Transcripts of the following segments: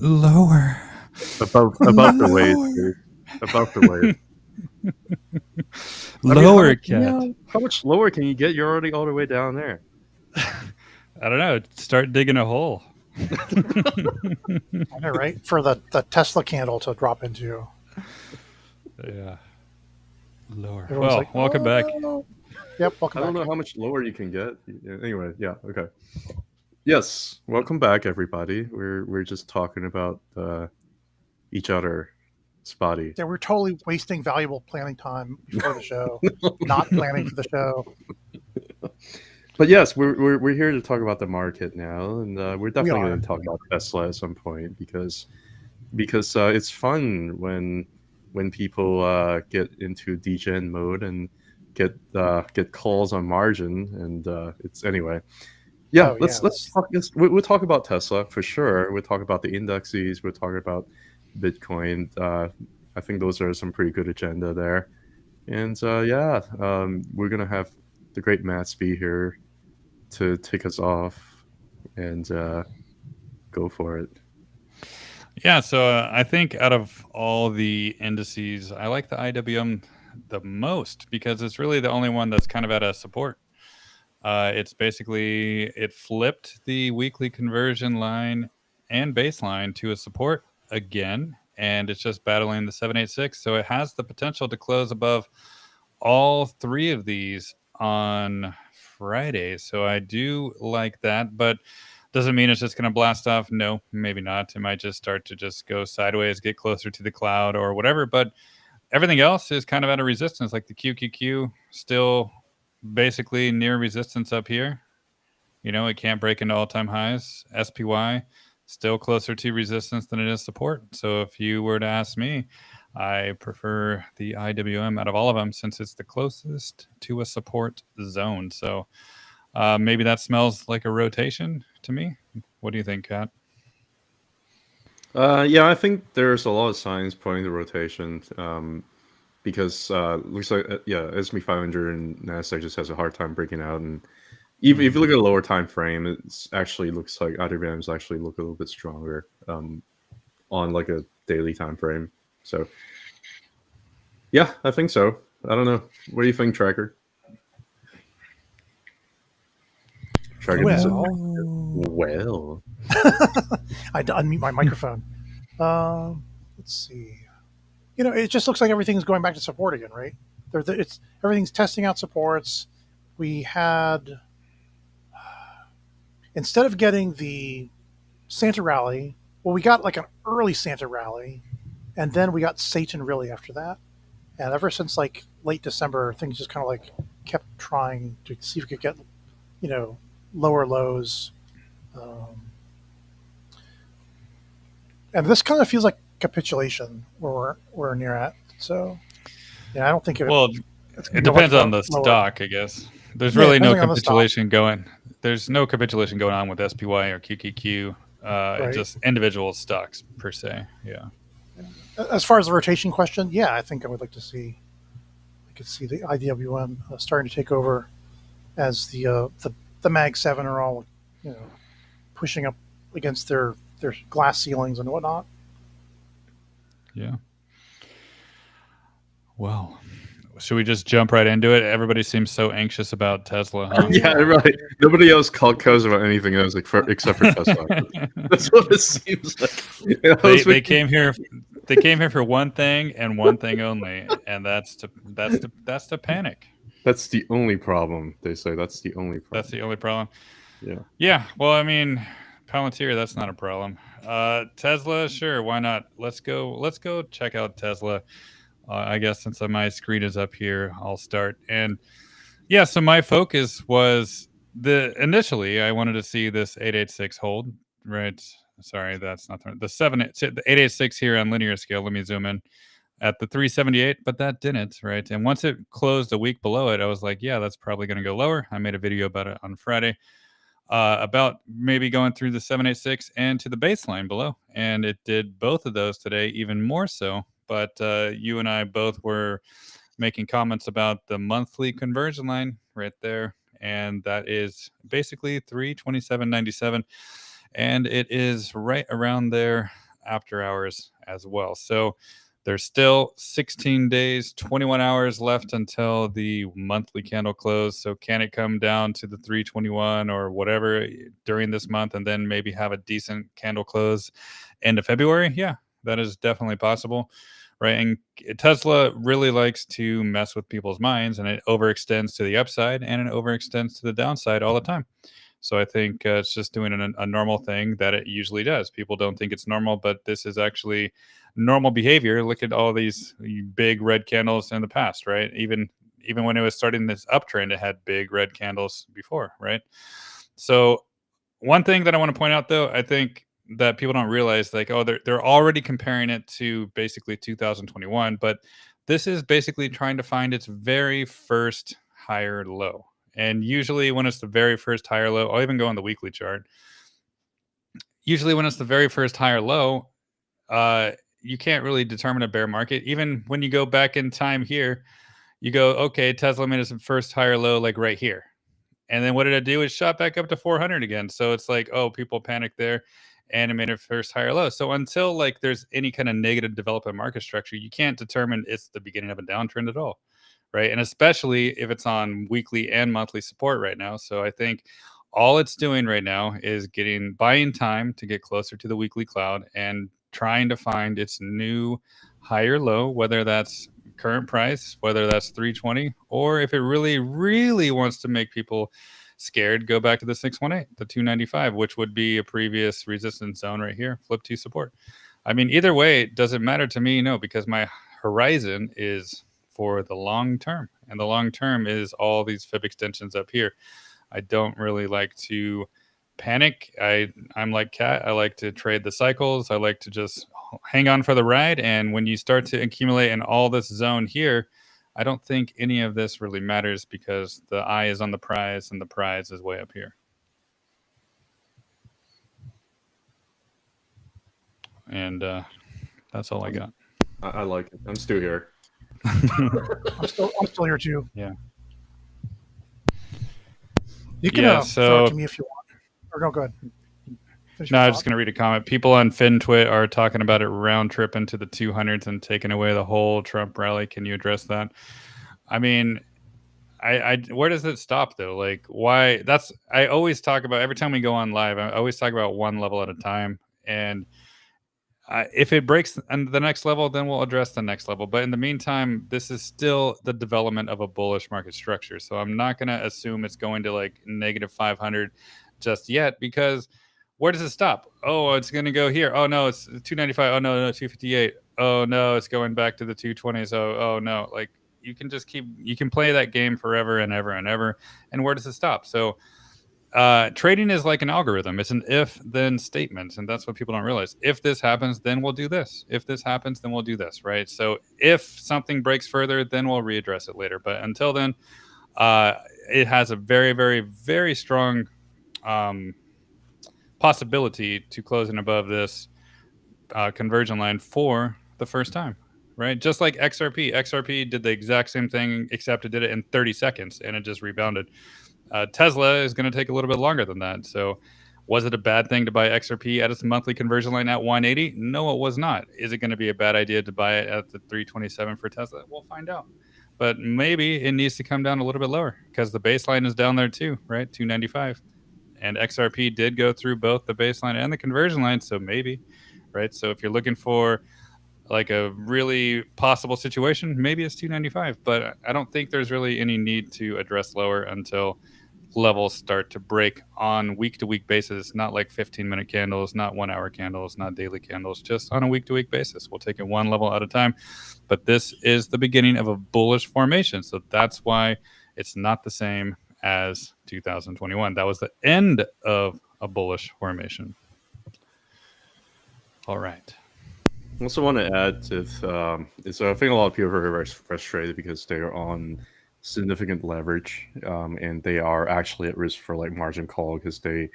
Lower. Above the waist, Lower. dude. Above the waist. I mean, Lower, cat. how much lower can you get? You're already all the way down there. I don't know. Start digging a hole. I know, right? For the Tesla candle to drop into. Yeah. Lower. Everyone's Well, like, welcome back. "Oh." Yep, welcome I don't back. know how much lower you can get. Anyway, yeah, okay. Yes, welcome back, everybody. We're just talking about each other, spotty. Yeah, we're totally wasting valuable planning time before the show, not planning for the show. But yes, we're here to talk about the market now, and we're definitely are. going to talk about Tesla at some point because it's fun when people get into degen mode and get calls on margin, and it's anyway. Yeah, Oh, let's yes. talk. We'll talk about Tesla for sure. We'll talk about the indexes. We'll talk about Bitcoin. I think those are some pretty good agenda there. And we're gonna have the great Matt be here to take us off and go for it. Yeah, so I think out of all the indices, I like the IWM the most because it's really the only one that's kind of at a support. It's basically, it flipped the weekly conversion line and baseline to a support again, and it's just battling the 786. So it has the potential to close above all three of these on Friday. So I do like that, but doesn't mean it's just going to blast off. No, maybe not. It might just start to just go sideways, get closer to the cloud or whatever. But everything else is kind of at a resistance, like the QQQ still basically near resistance up here. You know, it can't break into all-time highs. SPY still closer to resistance than it is support. So if you were to ask me, I prefer the IWM out of all of them since it's the closest to a support zone. So maybe that smells like a rotation to me. What do you think, Kat? Yeah, I think there's a lot of signs pointing to rotation because looks like S&P 500 and Nasdaq just has a hard time breaking out, and even if you look at a lower time frame, it actually looks like IWMs actually look a little bit stronger on like a daily time frame. So yeah, I think so. I don't know. What do you think, Tracker? Tracker well. I unmute my microphone. Let's see. You know, it just looks like everything's going back to support again, right? Everything's testing out supports. We had, instead of getting the Santa rally, well, we got like an early Santa rally, and then we got Satan really after that. And ever since like late December, things just kind of like kept trying to see if we could get, you know, lower lows. And this kind of feels like capitulation where we're near at. So, yeah, I don't think Well, it depends on the stock, I guess. There's really no capitulation going. There's no capitulation going on with SPY or QQQ. Right. Just individual stocks per se. Yeah. As far as the rotation question, yeah, I think I would like to see. I could see the IWM starting to take over as the Mag 7 are all, you know, pushing up against their glass ceilings and whatnot. Yeah. Well, should we just jump right into it? Everybody seems so anxious about Tesla, huh? Yeah, right. Nobody else cares about anything else except for Tesla. That's what it seems like. You know, they came here. They came here for one thing and one thing only, and that's to panic. That's the only problem. They say that's the only problem. That's the only problem. Yeah. Yeah. Well, I mean, Palantir, that's not a problem. Tesla, sure, why not? Let's go check out Tesla. I guess since my screen is up here, I'll start. And yeah, so my focus was initially I wanted to see this 886 hold, right? Sorry, that's not the 886 here on linear scale. Let me zoom in at the 378, but that didn't, right? And once it closed a week below it, I was like, yeah, that's probably going to go lower. I made a video about it on Friday. About maybe going through the 786 and to the baseline below. And it did both of those today, even more so. But you and I both were making comments about the monthly conversion line right there. And that is basically 327.97. And it is right around there after hours as well. So there's still 16 days, 21 hours left until the monthly candle close. So can it come down to the 321 or whatever during this month and then maybe have a decent candle close end of February? Yeah, that is definitely possible, right? And Tesla really likes to mess with people's minds, and it overextends to the upside and it overextends to the downside all the time. So I think it's just doing a normal thing that it usually does. People don't think it's normal, but this is actually normal behavior. Look at all these big red candles in the past, right? Even when it was starting this uptrend, it had big red candles before, right? So one thing that I want to point out, though, I think that people don't realize, like, oh, they're already comparing it to basically 2021, but this is basically trying to find its very first higher low. And usually when it's the very first higher low, I'll even go on the weekly chart. Usually when it's the very first higher low, you can't really determine a bear market. Even when you go back in time here, you go, okay, Tesla made its first higher low like right here. And then what did it do? It shot back up to 400 again. So it's like, oh, people panicked there and it made its first higher low. So until like there's any kind of negative development market structure, you can't determine it's the beginning of a downtrend at all. Right. And especially if it's on weekly and monthly support right now. So I think all it's doing right now is buying time to get closer to the weekly cloud and trying to find its new higher low, whether that's current price, whether that's 320, or if it really, really wants to make people scared, go back to the 618, the 295, which would be a previous resistance zone right here, flip to support. I mean, either way, it doesn't matter to me, no, because my horizon is for the long term, and the long term is all these fib extensions up here. I don't really like to panic. I'm like Cat. I like to trade the cycles. I like to just hang on for the ride. And when you start to accumulate in all this zone here, I don't think any of this really matters because the eye is on the prize and the prize is way up here. And that's all I got. I like it. I'm still here. I'm still here too. Yeah. You can throw it to me if you want. Or no, go ahead. No, I'm just going to read a comment. People on FinTwit are talking about it round tripping to the 200s and taking away the whole Trump rally. Can you address that? I mean, I where does it stop though? Like, why? I always talk about, every time we go on live, I always talk about one level at a time. And if it breaks on the next level, then we'll address the next level. But in the meantime, this is still the development of a bullish market structure. So I'm not going to assume it's going to like negative 500 just yet, because where does it stop? Oh, it's going to go here. Oh, no, it's 295. Oh, no, 258. Oh, no, it's going back to the 220s. Oh, no. Like, you can just you can play that game forever and ever and ever. And where does it stop? So trading is like an algorithm. It's an if-then statement, and that's what people don't realize. If this happens, then we'll do this. If this happens, then we'll do this, right? So if something breaks further, then we'll readdress it later. But until then, it has a very, very, very strong possibility to close in above this conversion line for the first time, right? Just like XRP. XRP did the exact same thing, except it did it in 30 seconds, and it just rebounded. Tesla is going to take a little bit longer than that. So was it a bad thing to buy XRP at its monthly conversion line at 180? No, it was not. Is it going to be a bad idea to buy it at the 327 for Tesla? We'll find out. But maybe it needs to come down a little bit lower because the baseline is down there too, right? 295. And XRP did go through both the baseline and the conversion line. So maybe, right? So if you're looking for like a really possible situation, maybe it's 295. But I don't think there's really any need to address lower until levels start to break on week-to-week basis, not like 15-minute candles, not 1-hour candles, not daily candles, just on a week-to-week basis. We'll take it one level at a time. But this is the beginning of a bullish formation. So that's why it's not the same as 2021. That was the end of a bullish formation. All right. I also want to add to so I think a lot of people are very frustrated because they're on significant leverage, and they are actually at risk for like margin call because they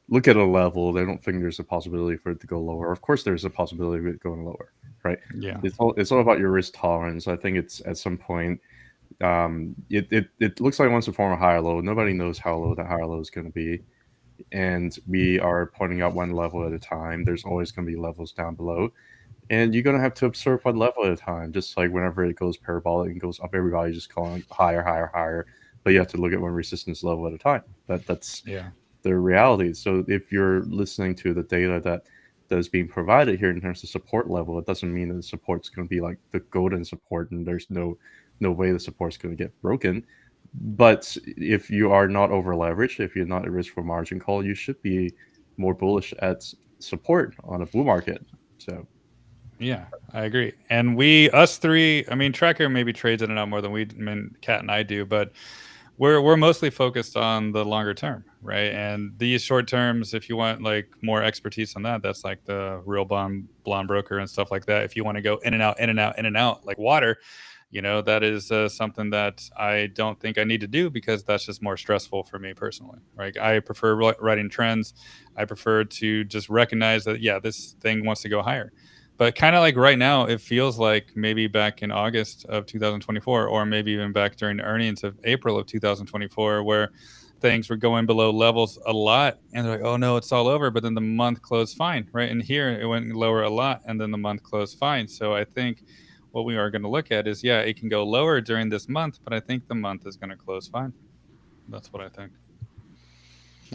look at a level, they don't think there's a possibility for it to go lower. Of course, there's a possibility of it going lower, right? Yeah. It's all about your risk tolerance. I think it's at some point, it looks like it wants to form a higher low. Nobody knows how low that higher low is going to be. and we are pointing out one level at a time. There's always going to be levels down below, and you're going to have to observe one level at a time. Just like whenever it goes parabolic and goes up, everybody's just calling higher, higher, higher. But you have to look at one resistance level at a time. That's Yeah. the reality. So if you're listening to the data that is being provided here in terms of support level, it doesn't mean that the support's going to be like the golden support and there's no way the support's going to get broken. But if you are not over leveraged, if you're not at risk for margin call, you should be more bullish at support on a bull market. So yeah, I agree. And us three, I mean, Tracker maybe trades in and out more than Kat and I do, but we're mostly focused on the longer term, right? And these short terms, if you want like more expertise on that, that's like the real blonde broker and stuff like that. If you want to go in and out, in and out, in and out like water, that is something that I don't think I need to do because that's just more stressful for me personally, right? I prefer writing trends. I prefer to just recognize that, yeah, this thing wants to go higher. But kind of like right now, it feels like maybe back in August of 2024, or maybe even back during the earnings of April of 2024, where things were going below levels a lot. And they're like, oh, no, it's all over. But then the month closed fine, right? And here it went lower a lot, and then the month closed fine. So I think what we are going to look at is, yeah, it can go lower during this month, but I think the month is going to close fine. That's what I think.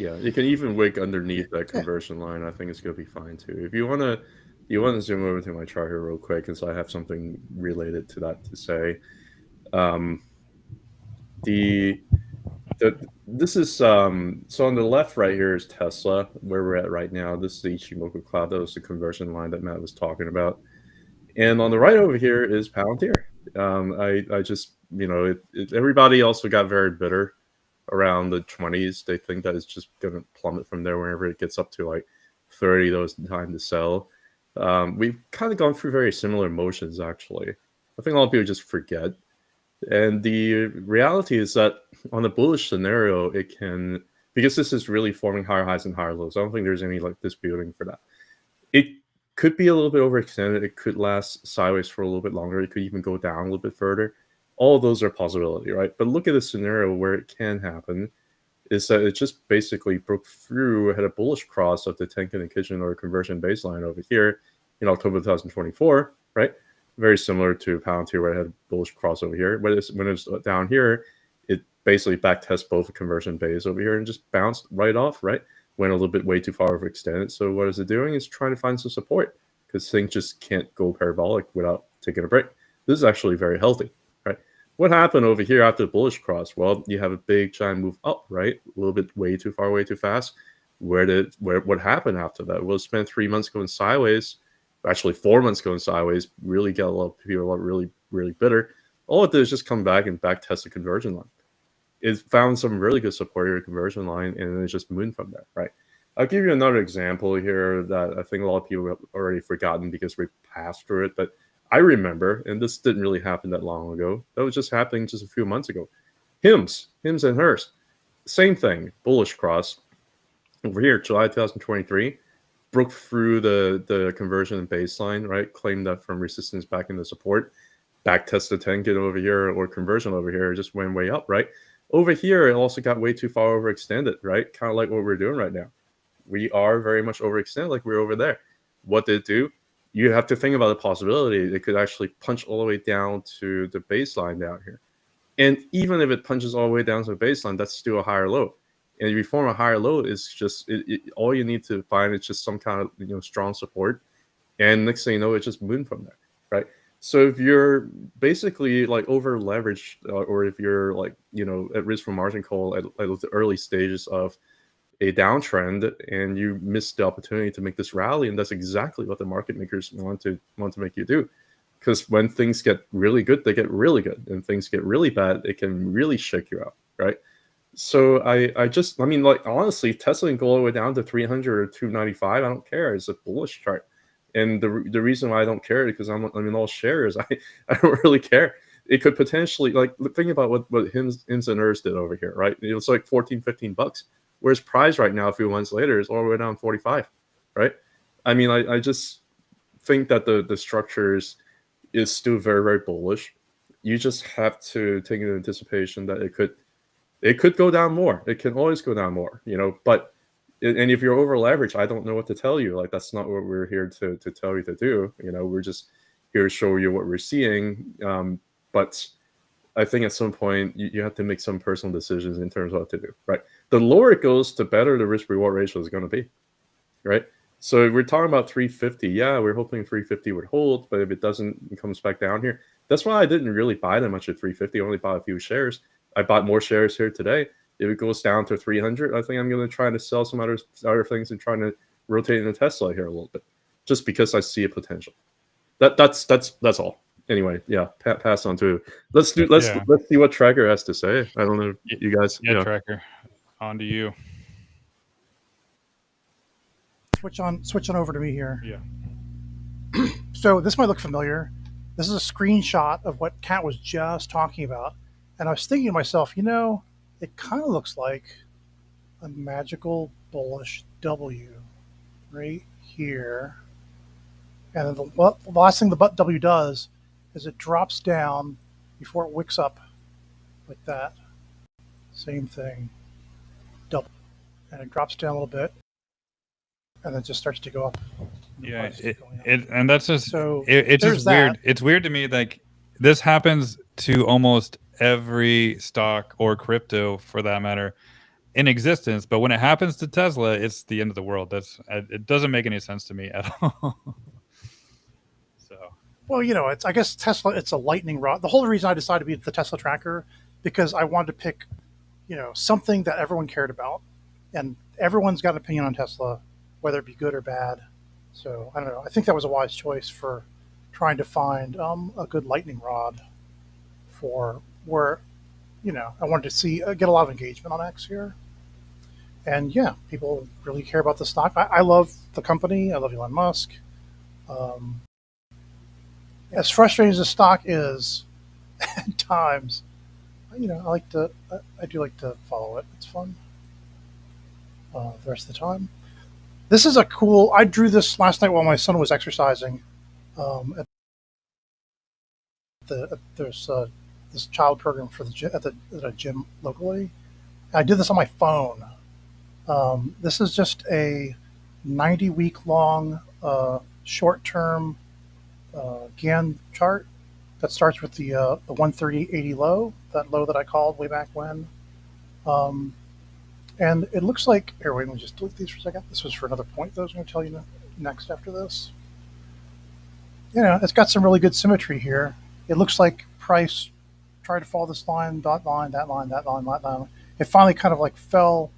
yeah, you can even wick underneath that conversion line. I think it's going to be fine too. If you want to zoom over to my chart here real quick, because I have something related to that to say. This is so on the left right here is Tesla, where we're at right now. This is the Ichimoku cloud. That was the conversion line that Matt was talking about. And on the right over here is Palantir. I just, everybody also got very bitter around the 20s. They think that it's just going to plummet from there whenever it gets up to like 30. That was the time to sell. We've kind of gone through very similar motions, actually. I think a lot of people just forget. And the reality is that on a bullish scenario, it can, because this is really forming higher highs and higher lows. I don't think there's any like disputing for that. It could be a little bit overextended. It could last sideways for a little bit longer. It could even go down a little bit further. All of those are possibility, right? But look at the scenario where it can happen is that it just basically broke through, had a bullish cross of the Tenkan and Kijun conversion baseline over here in October 2024, right? Very similar to Palantir where it had a bullish cross over here. When it's down here, it basically backtests both the conversion base over here and just bounced right off, right? Went a little bit way too far overextended. So what is it doing? It's trying to find some support because things just can't go parabolic without taking a break. This is actually very healthy, right? What happened over here after the bullish cross? Well, you have a big giant move up, right? A little bit way too far, way too fast. What happened after that? Well, it spent 3 months going sideways. Actually, 4 months going sideways. Really got a lot of people really, really bitter. All it did is just come back and back test the conversion line. It found some really good support here, conversion line, and then it just moved from there, right? I'll give you another example here that I think a lot of people have already forgotten because we passed through it, but I remember, and this didn't really happen that long ago. That was just happening just a few months ago. Hims and hers, same thing, bullish cross. Over here, July 2023, broke through the conversion baseline, right? Claimed that from resistance back into support. Back tested 10 get over here or conversion over here, just went way up, right? Over here, it also got way too far overextended, right? Kind of like what we're doing right now. We are very much overextended like we're over there. What did it do? You have to think about the possibility it could actually punch all the way down to the baseline down here. And even if it punches all the way down to the baseline, that's still a higher low. And if you form a higher low, it's just all you need to find is just some kind of strong support. And next thing you know, it's just moving from there, right? So if you're basically like over leveraged, or if you're like at risk for margin call at the early stages of a downtrend, and you miss the opportunity to make this rally, and that's exactly what the market makers want to make you do. Because when things get really good, they get really good, and things get really bad, it can really shake you out, right? So I mean, like, honestly, Tesla can go all the way down to 300 or 295. I don't care. It's a bullish chart. And the reason why I don't care is because I'm in all shares. I don't really care. It could potentially, like, think about what Hims and hers did over here, right? It was like 14, 15 bucks. Whereas price right now, a few months later, is all the way down 45, right? I mean, I just think that the structure is still very, very bullish. You just have to take into anticipation that it could go down more. It can always go down more, but And if you're over leveraged, I don't know what to tell you. Like, that's not what we're here to tell you to do. We're just here to show you what we're seeing. But I think at some point you have to make some personal decisions in terms of what to do, right? The lower it goes, the better the risk reward ratio is going to be, right? So if we're talking about 350, yeah, we're hoping 350 would hold, but if it doesn't, it comes back down here. That's why I didn't really buy that much at 350. I only bought a few shares. I bought more shares here today. If it goes down to 300, I think I'm going to try to sell some other things and trying to rotate into Tesla here a little bit, just because I see a potential. That's all. Anyway, yeah, pass on to let's see what Tracker has to say. I don't know, you guys. Yeah, Tracker, on to you. Switch on over to me here. Yeah. So this might look familiar. This is a screenshot of what Kat was just talking about, and I was thinking to myself, it kind of looks like a magical bullish W right here. And then the last thing the W does is it drops down before it wicks up like that. Same thing. Double. And it drops down a little bit and then just starts to go up. Yeah, and that's just so it's just weird. That. It's weird to me, like this happens to almost every stock or crypto for that matter in existence, but when it happens to Tesla, it's the end of the world. It doesn't make any sense to me at all. So, well, I guess Tesla, it's a lightning rod. The whole reason I decided to be the Tesla tracker because I wanted to pick, something that everyone cared about, and everyone's got an opinion on Tesla, whether it be good or bad. So I don't know. I think that was a wise choice for trying to find a good lightning rod for where, I wanted to see get a lot of engagement on X here. And yeah, people really care about the stock. I love the company. I love Elon Musk. As frustrating as the stock is at times, I do like to follow it. It's fun. The rest of the time. This is I drew this last night while my son was exercising. There's this child program for at a gym locally. I did this on my phone. This is just a 90-week long short-term Gann chart that starts with the 130.80 low, that low that I called way back when. And it looks like, here, wait, let me just delete these for a second. This was for another point that I was going to tell you next after this. It's got some really good symmetry here. It looks like price tried to follow this line, dot line, that line, that line, that line. It finally kind of like fell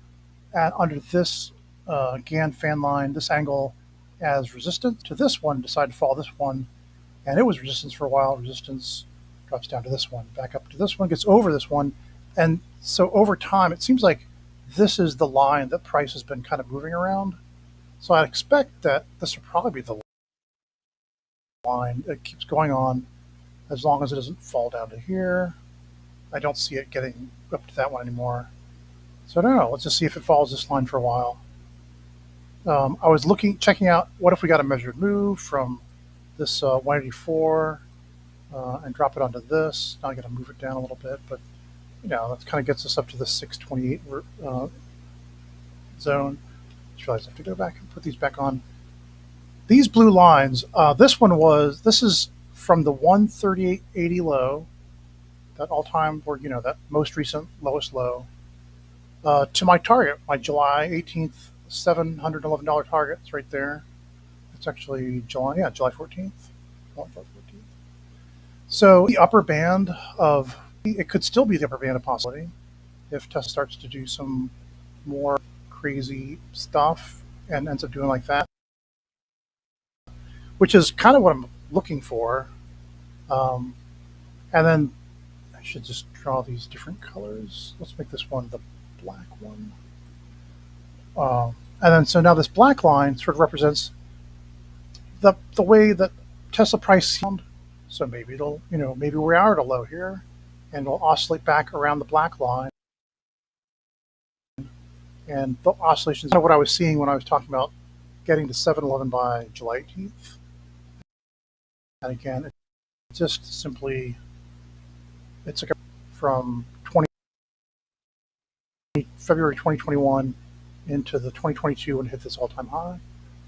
under this Gann fan line, this angle as resistance to this one, decided to follow this one. And it was resistance for a while. Resistance drops down to this one, back up to this one, gets over this one. And so over time, it seems like this is the line that price has been kind of moving around. So I expect that this will probably be the line that keeps going on as long as it doesn't fall down to here. I don't see it getting up to that one anymore. So I don't know. Let's just see if it follows this line for a while. I was checking out what if we got a measured move from this 184 and drop it onto this. Now I got to move it down a little bit, but that kind of gets us up to the 628 zone. Just realized I have to go back and put these back on. These blue lines, this is from the 138.80 low, that all-time, or that most recent lowest low, to my target, my July 18th, $711 target. It's right there. It's actually July 14th. So the upper band of, it could still be the upper band of possibility if Tesla starts to do some more crazy stuff and ends up doing like that, which is kind of what I'm looking for. And then I should just draw these different colors. Let's make this one the black one. And then so now this black line sort of represents the way that Tesla price sound. So maybe it'll, maybe we are at a low here and it'll oscillate back around the black line. And the oscillation is kind of what I was seeing when I was talking about getting to 711 by July 18th. And again, it's just simply, it's like from February 2021, into the 2022 and hit this all-time high.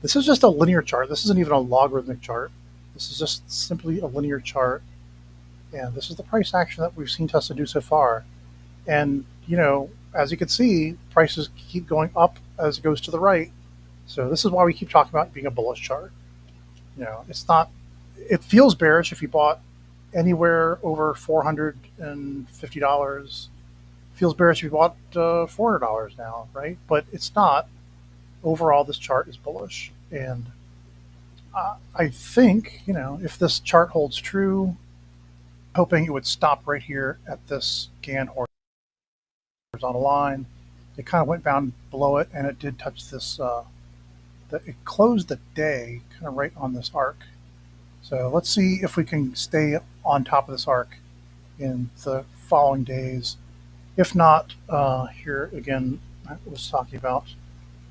This is just a linear chart. This isn't even a logarithmic chart. This is just simply a linear chart. And this is the price action that we've seen Tesla do so far. And, you know, as you can see, prices keep going up as it goes to the right. So this is why we keep talking about being a bullish chart. You know, it's not, it feels bearish if you bought anywhere over $450. Feels bearish if you bought $400 now, right? But it's not. Overall, this chart is bullish. And I think, you know, if this chart holds true, hoping it would stop right here at this Gann horizontal line. It kind of went down below it, and it did touch this. It closed the day kind of right on this arc. So let's see if we can stay on top of this arc in the following days. If not, here again, I was talking about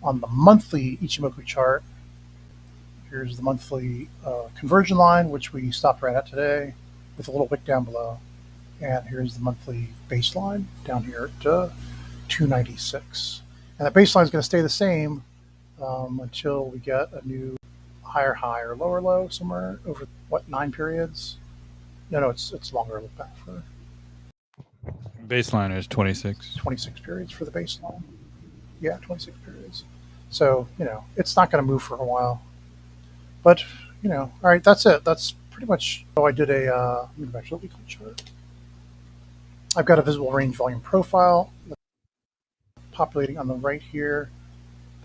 on the monthly Ichimoku chart. Here's the monthly conversion line, which we stopped right at today with a little wick down below. And here's the monthly baseline down here at 296. And that baseline is going to stay the same until we get a new higher high or lower low somewhere over, what, 9 periods? No, it's longer. Look back for Baseline is 26. 26 periods for the baseline. Yeah, 26 periods. So, you know, it's not going to move for a while. But, you know, all right, that's it. That's pretty much, oh, I did a, let me go back to the weekly chart. I've got a visible range volume profile populating on the right here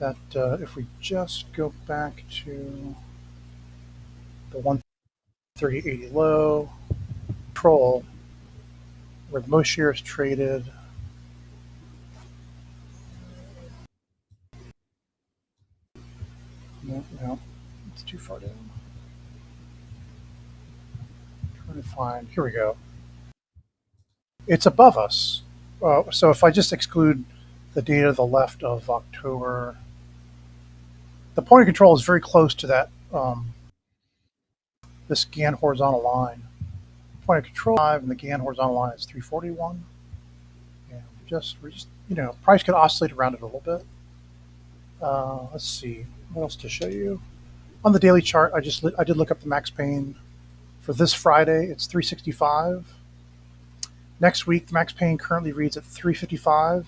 that if we just go back to the 130.80 low, control, where the most shares traded, no, it's too far down. Trying to find, here we go. It's above us. So if I just exclude the data to the left of October, the point of control is very close to that, this Gann horizontal line. Point of control 5 and the Gann horizontal line is 341. And we're just, you know, price could oscillate around it a little bit. Let's see, what else to show you? On the daily chart, I did look up the max pain for this Friday. It's 365. Next week, the max pain currently reads at 355.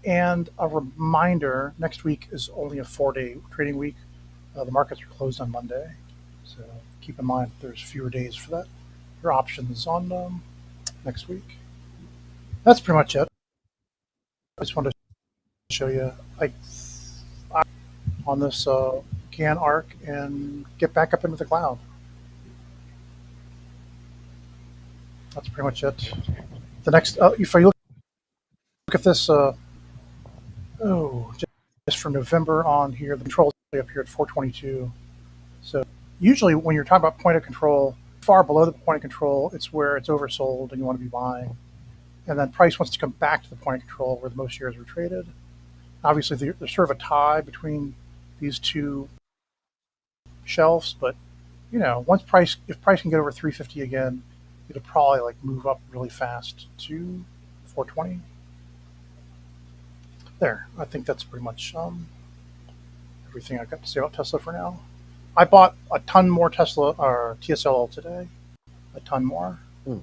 And a reminder, next week is only a 4-day trading week. The markets are closed on Monday. So keep in mind there's fewer days for that. Your options on next week. That's pretty much it. I just wanted to show you on this Gann arc and get back up into the cloud. That's pretty much it. The next, if I look at this, just for November on here, the control is up here at 422. So usually when you're talking about point of control, far below the point of control, it's where it's oversold and you want to be buying. And then price wants to come back to the point of control where the most shares were traded. Obviously, there's sort of a tie between these two shelves, but you know, if price can get over 350 again, it'll probably like move up really fast to 420. There, I think that's pretty much everything I've got to say about Tesla for now. I bought a ton more Tesla or TSLA today, a ton more. And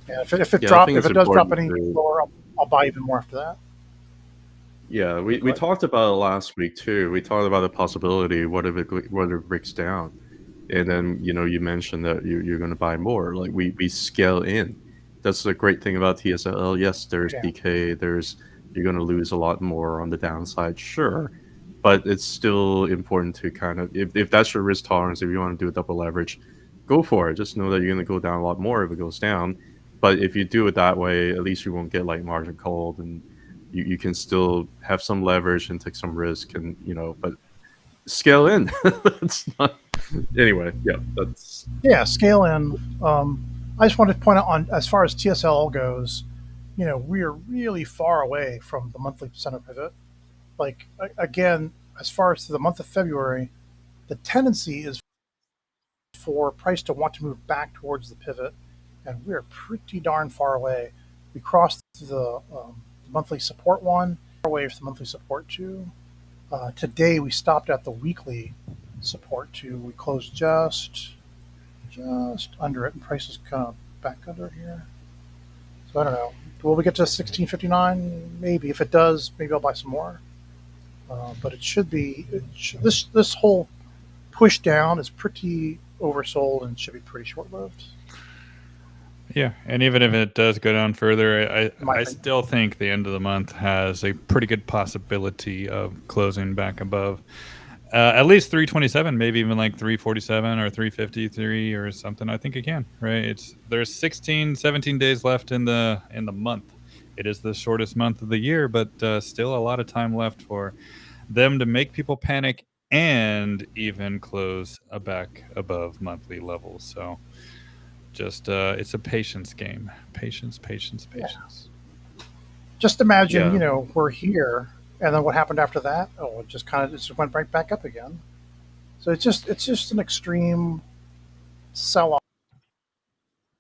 if it does drop any lower, I'll buy even more after that. Yeah, we talked about it last week too. We talked about the possibility what if it breaks down, and then you mentioned that you're going to buy more. Like we scale in. That's the great thing about TSLA. Yes, there's decay. You're going to lose a lot more on the downside, sure, but it's still important to kind of if that's your risk tolerance. If you want to do a double leverage, go for it. Just know that you're going to go down a lot more if it goes down. But if you do it that way, at least you won't get like margin called, and you can still have some leverage and take some risk, and but scale in. It's not anyway. Scale in. I just wanted to point out on as far as TSL goes, we are really far away from the monthly center pivot. Like again, as far as to the month of February, the tendency is for price to want to move back towards the pivot, and we're pretty darn far away. We crossed the monthly support one, far away from the monthly support two. Today we stopped at the weekly support too. We closed just under it, and prices kind of back under here. So I don't know. Will we get to 1659? Maybe. If it does, maybe I'll buy some more. But it should be this whole push down is pretty oversold and should be pretty short lived. Yeah, and even if it does go down further, My I opinion. still think the end of the month has a pretty good possibility of closing back above at least 327, maybe even like 347 or 353 or something. I think it can, right? There's 16, 17 days left in the month. It is the shortest month of the year, but still a lot of time left for them to make people panic and even close back above monthly levels. So just it's a patience game. Patience. Just imagine, Yeah. we're here, and then what happened after that? Oh, it just went right back up again. So it's just an extreme sell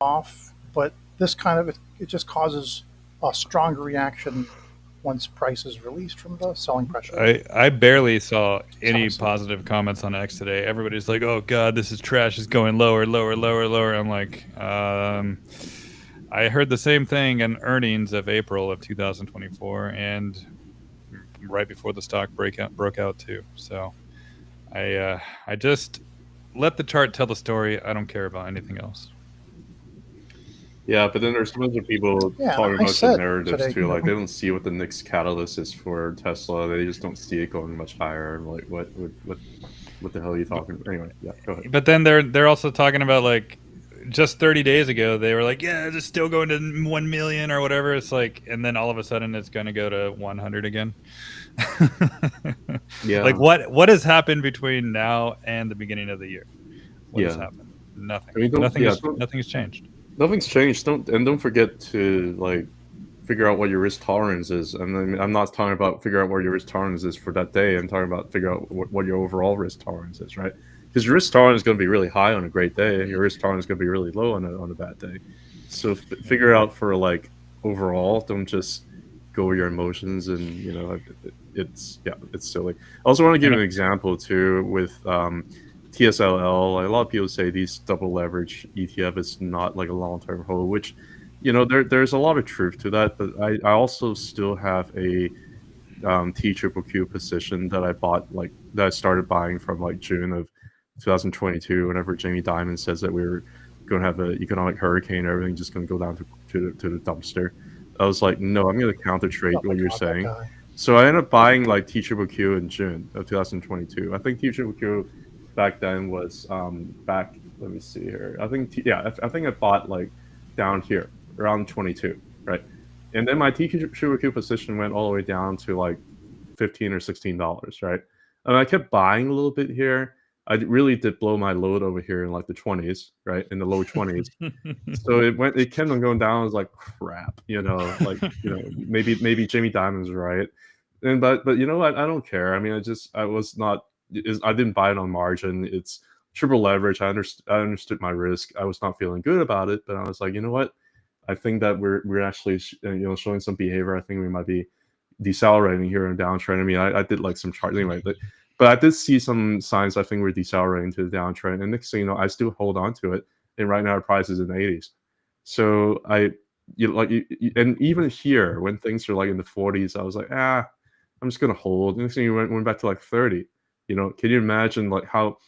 off, but this kind of it just causes a stronger reaction once price is released from the selling pressure. I barely saw That's how I any see it. positive comments on X today. Everybody's like, "Oh God, this is trash. It's going lower, lower, lower, lower." I'm like, I heard the same thing in earnings of April of 2024, and right before the stock broke out too. So I just let the chart tell the story. I don't care about anything else. Yeah, but then there's a bunch of people Yeah, and talking I about the said narratives today, too. Like they don't see what the next catalyst is for Tesla. They just don't see it going much higher. And like, what the hell are you But, talking about? Anyway, yeah, go ahead. but then they're also talking about like just 30 days ago they were like, yeah, it's still going to 1 million or whatever. It's like, and then all of a sudden it's going to go to 100 again. Like Yeah, what has happened between now and the beginning of the year? What has yeah. happened? Nothing. I mean, Nothing has changed. nothing's changed. Don't forget to like figure out what your risk tolerance is. And then I'm not talking about figure out what your risk tolerance is for that day. I'm talking about figure out what your overall risk tolerance is, right? Because your risk tolerance is going to be really high on a great day. Your risk tolerance is going to be really low on a bad day. So Yeah. figure out for like overall. Don't just go with your emotions. And it's silly. I also want to give And an example too with TSLL. Like, a lot of people say these double leverage ETF is not like a long term hold, which there's a lot of truth to that. But I also still have a TQQQ position that I bought, like that I started buying from like June of 2022. Whenever Jamie Dimon says that we were going to have an economic hurricane, everything just going to go down to the dumpster. I was like, no, I'm going to counter trade Oh my what you're god, that saying. guy. So I ended up buying like TQQQ in June of 2022. I think TQQQ back then was back. Let me see here. I think I think I bought like down here around 22, right? And then my TQQQ position went all the way down to like $15 or $16, right? And I kept buying a little bit here. I really did blow my load over here in like the 20s, right? In the low 20s. So it kept on going down. I was like, crap, maybe Jamie Dimon's right. And but you know what? I don't care. I mean, I was not I didn't buy it on margin. It's triple leverage. I understood my risk. I was not feeling good about it, but I was like, you know what? I think that we're actually showing some behavior. I think we might be decelerating here in downtrend. I mean, I did like some charting, right, but I did see some signs. I think we're decelerating to the downtrend, and next thing you know, I still hold on to it. And right now, our price is in the 80s. So and even here, when things are like in the 40s, I was like, I'm just gonna hold. Next thing you went back to like 30. Can you imagine like how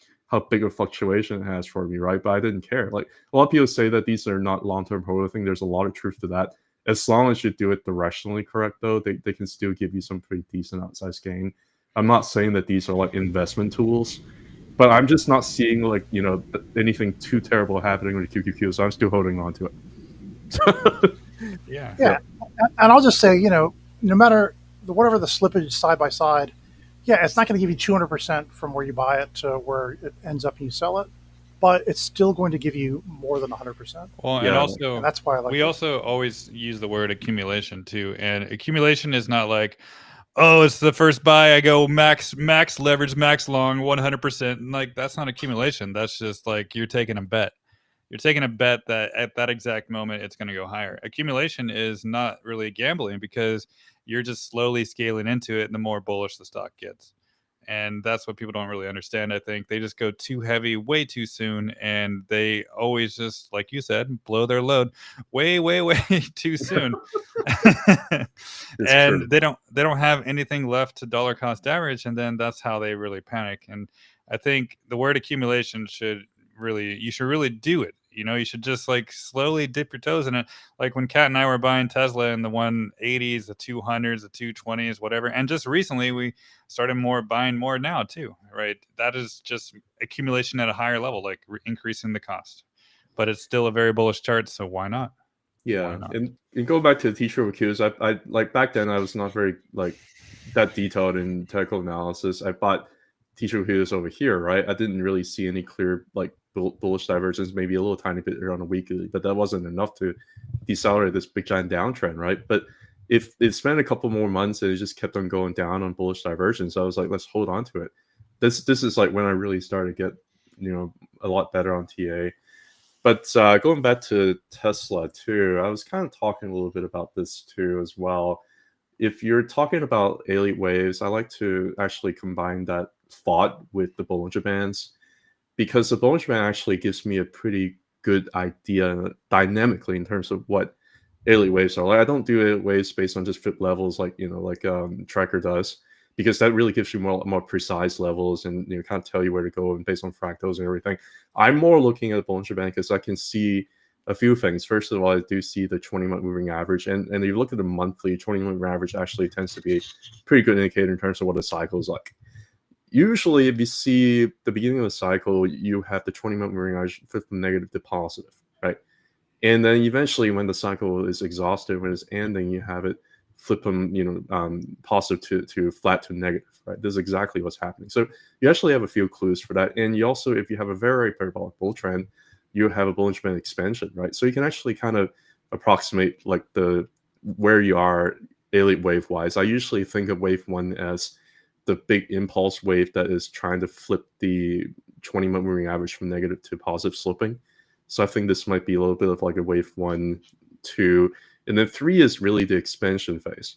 big a fluctuation it has for me, right? But I didn't care. Like, a lot of people say that these are not long-term hold. I think there's a lot of truth to that. As long as you do it directionally correct, though, they can still give you some pretty decent outsized gain. I'm not saying that these are like investment tools, but I'm just not seeing like anything too terrible happening with the QQQ, so I'm still holding on to it. Yeah. Yeah, and I'll just say, no matter whatever the slippage side by side, yeah, it's not going to give you 200% from where you buy it to where it ends up and you sell it, but it's still going to give you more than 100%. Well, and Yeah, also And that's why I like we it. also always use the word accumulation too. And accumulation is not like, oh, it's the first buy, I go max leverage, max long, 100%. And like that's not accumulation. That's just like you're taking a bet. You're taking a bet that at that exact moment it's going to go higher. Accumulation is not really gambling because you're just slowly scaling into it, and the more bullish the stock gets. And that's what people don't really understand. I think they just go too heavy way too soon, and they always just, like you said, blow their load way too soon. And true. they don't have anything left to dollar cost average, and then that's how they really panic. And I think the word accumulation you should really do it. You should just like slowly dip your toes in it. Like when Kat and I were buying Tesla in the 180s, the 200s, the 220s, whatever. And just recently we started buying more now too, right? That is just accumulation at a higher level, like increasing the cost. But it's still a very bullish chart, so why not? Yeah, and go back to the teacher over Qs. I like back then I was not very like that detailed in technical analysis. I bought teacher Qs over here, right? I didn't really see any clear like bullish divergence, maybe a little tiny bit around a weekly, but that wasn't enough to decelerate this big giant downtrend, right? But if it spent a couple more months and it just kept on going down on bullish divergence, I was like, let's hold on to it. This is like when I really started to get a lot better on TA. But going back to Tesla too, I was kind of talking a little bit about this too as well. If you're talking about elite waves, I like to actually combine that thought with the Bollinger Bands, because the Bollinger Band actually gives me a pretty good idea dynamically in terms of what elite waves are. Like, I don't do elite waves based on just fit levels like Tracker does, because that really gives you more precise levels and kind of tell you where to go and based on fractals and everything. I'm more looking at the Bollinger Band because I can see a few things. First of all, I do see the 20-month moving average, and if you look at the monthly 20-month moving average, actually tends to be a pretty good indicator in terms of what the cycle is like. Usually, if you see the beginning of the cycle, you have the 20-month moving average flip from negative to positive, right? And then eventually, when the cycle is exhausted, when it's ending, you have it flip from positive to flat to negative, right? This is exactly what's happening. So you actually have a few clues for that. And you also, if you have a very parabolic bull trend, you have a Bollinger Band expansion, right? So you can actually kind of approximate like where you are elite wave wise. I usually think of wave one as the big impulse wave that is trying to flip the 20-month moving average from negative to positive sloping. So I think this might be a little bit of like a wave 1, 2, and then 3 is really the expansion phase,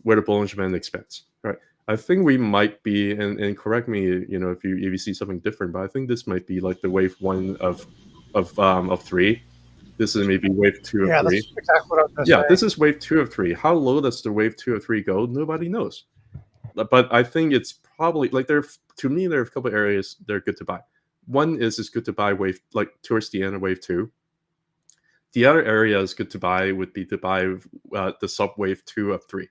where the Bollinger Band expands. Right? I think we might be, and correct me, if you see something different, but I think this might be like the wave 1 of 3. This is maybe wave 2 of 3. Yeah, that's exactly what I was going to say. Yeah, this is wave 2 of 3. How low does the wave 2 of 3 go? Nobody knows. But I think it's probably like to me there are a couple of areas that are good to buy. One is it's good to buy wave like towards the end of wave 2. The other area is good to buy would be to buy the sub wave 2 of 3.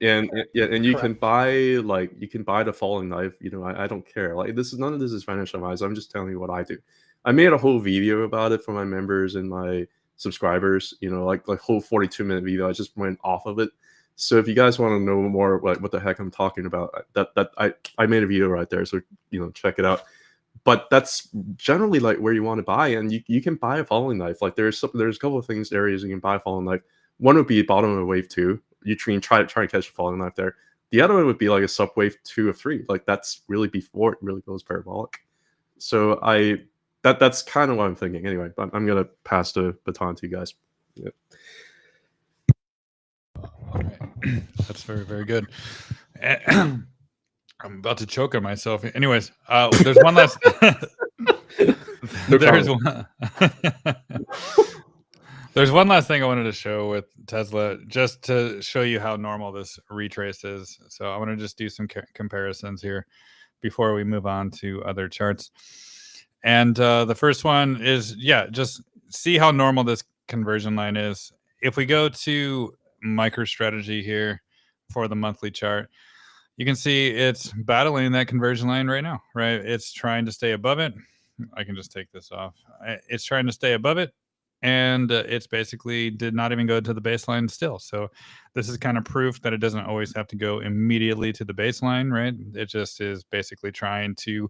And you can buy the falling knife. I don't care. Like none of this is financial advice. I'm just telling you what I do. I made a whole video about it for my members and my subscribers. Like whole 42-minute video. I just went off of it. So if you guys want to know more like what the heck I'm talking about, I made a video right there. So check it out. But that's generally like where you want to buy, and you can buy a falling knife. Like there's a couple of areas you can buy a falling knife. One would be bottom of wave 2. You try to catch a falling knife there. The other one would be like a sub wave 2 of 3. Like that's really before it really goes parabolic. So that's kind of what I'm thinking. Anyway, I'm gonna pass the baton to you guys. Yeah. All right. That's very, very good. I'm about to choke on myself. Anyways, there's one last. There's one last thing I wanted to show with Tesla, just to show you how normal this retrace is. So I want to just do some comparisons here before we move on to other charts. And the first one is, just see how normal this conversion line is. If we go to MicroStrategy here for the monthly chart, you can see it's battling that conversion line right now, right? It's trying to stay above it. I can just take this off. It's trying to stay above it, and it's basically did not even go to the baseline still. So this is kind of proof that it doesn't always have to go immediately to the baseline, right? It just is basically trying to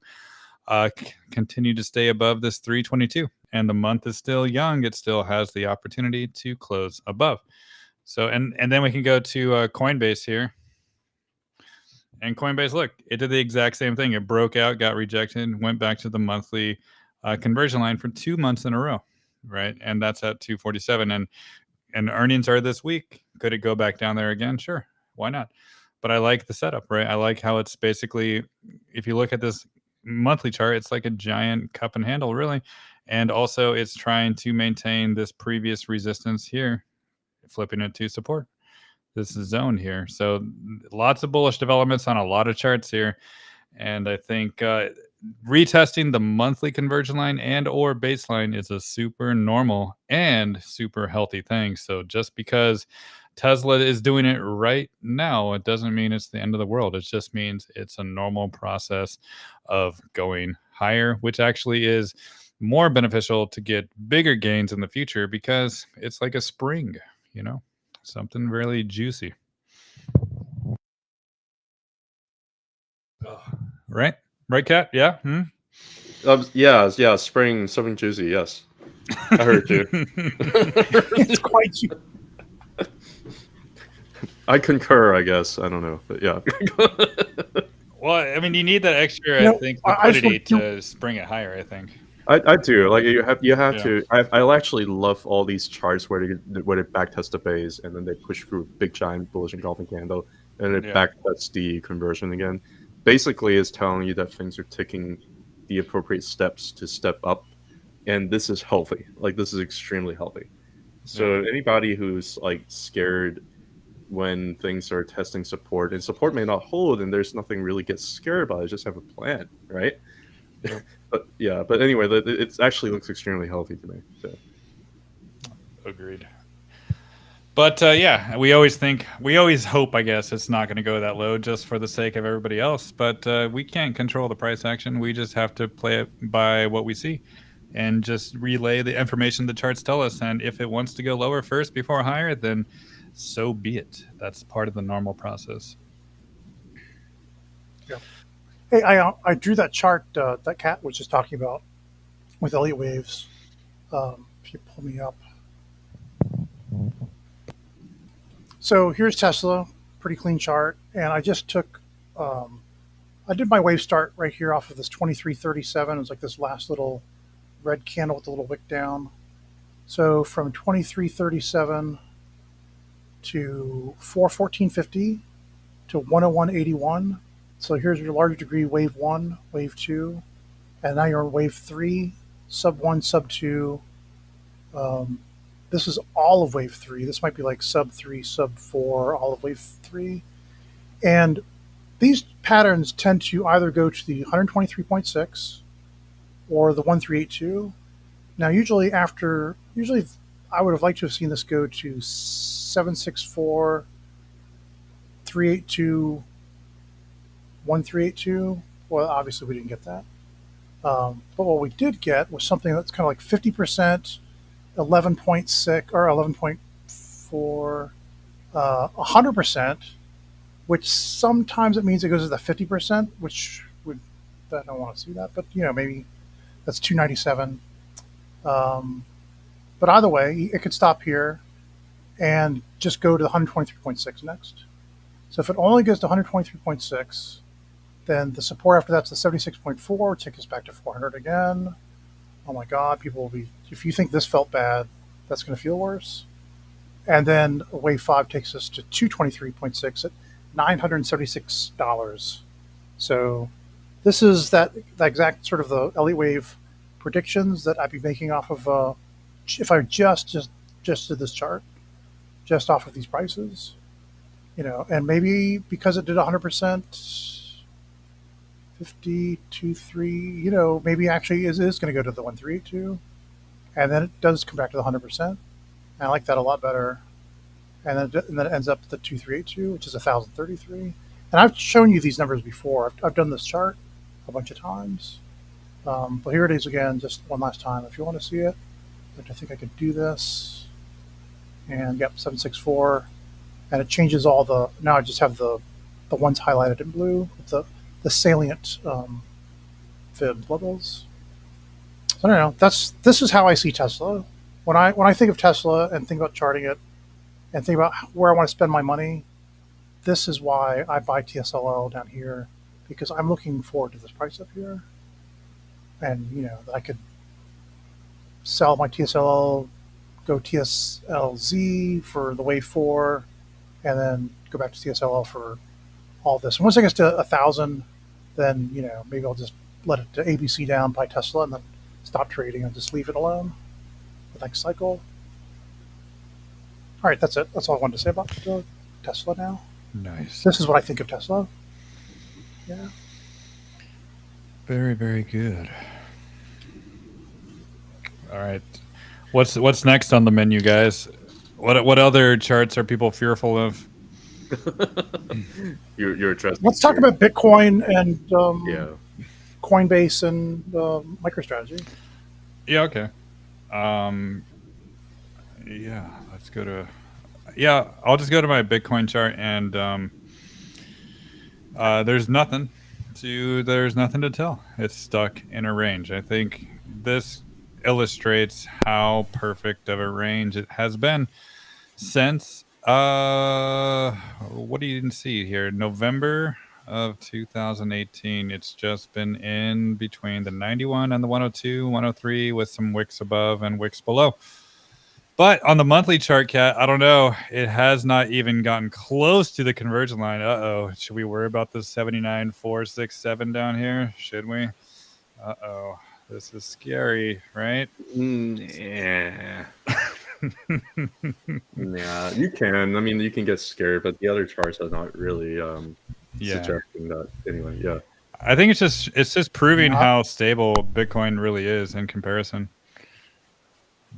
continue to stay above this 322, and the month is still young. It still has the opportunity to close above. So, and then we can go to Coinbase here. And Coinbase, look, it did the exact same thing. It broke out, got rejected, went back to the monthly conversion line for 2 months in a row, right? And that's at 247. And earnings are this week. Could it go back down there again? Sure. Why not? but I like the setup, right? I like how it's basically, if you look at this monthly chart, it's like a giant cup and handle, really. And also it's trying to maintain this previous resistance here, flipping it to support. This is zone here. So lots of bullish developments on a lot of charts here. And I think retesting the monthly conversion line and or baseline is a super normal and super healthy thing. So just because Tesla is doing it right now, it doesn't mean it's the end of the world. It just means it's a normal process of going higher, which actually is more beneficial to get bigger gains in the future because it's like a spring, you know, something really juicy. Right? Right, Kat? Yeah? Yeah, spring, something juicy, yes. I heard you. It's quite cheap. I concur, I guess. I don't know, but yeah. Well, I mean, you need that extra, You know, I think, I just liquidity want- to spring it higher, I think. I do. Like you have Yeah. to. I actually love all these charts where they backtest the base and then they push through big giant bullish engulfing candle and it Yeah. backtests the conversion again. Basically, it's telling you that things are taking the appropriate steps to step up, and this is healthy. Like this is extremely healthy. So anybody who's like scared when things are testing support and support may not hold and there's nothing really get scared about it, just have a plan, right? Yep. but anyway, it actually looks extremely healthy to me. So. Agreed. But yeah, we always hope, I guess, it's not going to go that low just for the sake of everybody else. But we can't control the price action. We just have to play it by what we see and just relay the information the charts tell us. And if it wants to go lower first before higher, then so be it. That's part of the normal process. Yeah. Hey, I drew that chart that Kat was just talking about with Elliott waves. If you pull me up. So here's Tesla, pretty clean chart, and I just took, I did my wave start right here off of this 2337. It was like this last little red candle with the little wick down. So from 2337 to 414.50 to 101.81. So here's your large degree wave 1, wave 2, and now you're on wave 3, sub 1, sub 2. This is all of wave 3. This might be like sub 3, sub 4, all of wave 3. And these patterns tend to either go to the 123.6 or the 1382. Now, usually I would have liked to have seen this go to 764, 382, 1382. Well, obviously we didn't get that. But what we did get was something that's kind of like 50%, 11.6 or 11.4, 100%, which sometimes it means it goes to the 50%, which would, I don't want to see that, but maybe that's 297. But either way, it could stop here and just go to the 123.6 next. So if it only goes to 123.6, then the support after that's the 76.4, take us back to 400 again. Oh my God, people will be, if you think this felt bad, that's going to feel worse. And then wave 5 takes us to 223.6 at $976. So this is that exact sort of the Elliott wave predictions that I'd be making off of, if I just did this chart, just off of these prices, and maybe because it did 100%, 52.3, maybe actually is going to go to the 1382, and then it does come back to the 100%. And I like that a lot better. And then it ends up at the 2382, which is 1,033. And I've shown you these numbers before. I've done this chart a bunch of times. But here it is again, just one last time. If you want to see it, I think I could do this. And yep, 764. And it changes all the, now I just have the ones highlighted in blue with the salient fib levels. So I don't know. This is how I see Tesla. When I think of Tesla and think about charting it and think about where I want to spend my money, this is why I buy TSLL down here, because I'm looking forward to this price up here. And that I could sell my TSLL, go TSLZ for the wave 4, and then go back to TSLL for all this. And once it gets to 1,000, then maybe I'll just let it to ABC down by Tesla and then stop trading and just leave it alone the next cycle. All right, that's it. That's all I wanted to say about Tesla now. Nice. This is what I think of Tesla. Yeah. Very, very good. All right. What's next on the menu, guys? What other charts are people fearful of? You're addressing. Let's talk about Bitcoin and Yeah. Coinbase and MicroStrategy. Yeah. Okay. Yeah. Let's go to. Yeah, I'll just go to my Bitcoin chart, and there's nothing to tell. It's stuck in a range. I think this illustrates how perfect of a range it has been since what do you see here? November of 2018. It's just been in between the 91 and the 102, 103 with some wicks above and wicks below. But on the monthly chart, Cat, I don't know. It has not even gotten close to the conversion line. Uh-oh. Should we worry about this 79,467 down here? Should we? Uh-oh. This is scary, right? Yeah. Yeah, you can. I mean, you can get scared, but the other charts are not really suggesting that. Anyway, yeah. I think it's just proving how stable Bitcoin really is in comparison.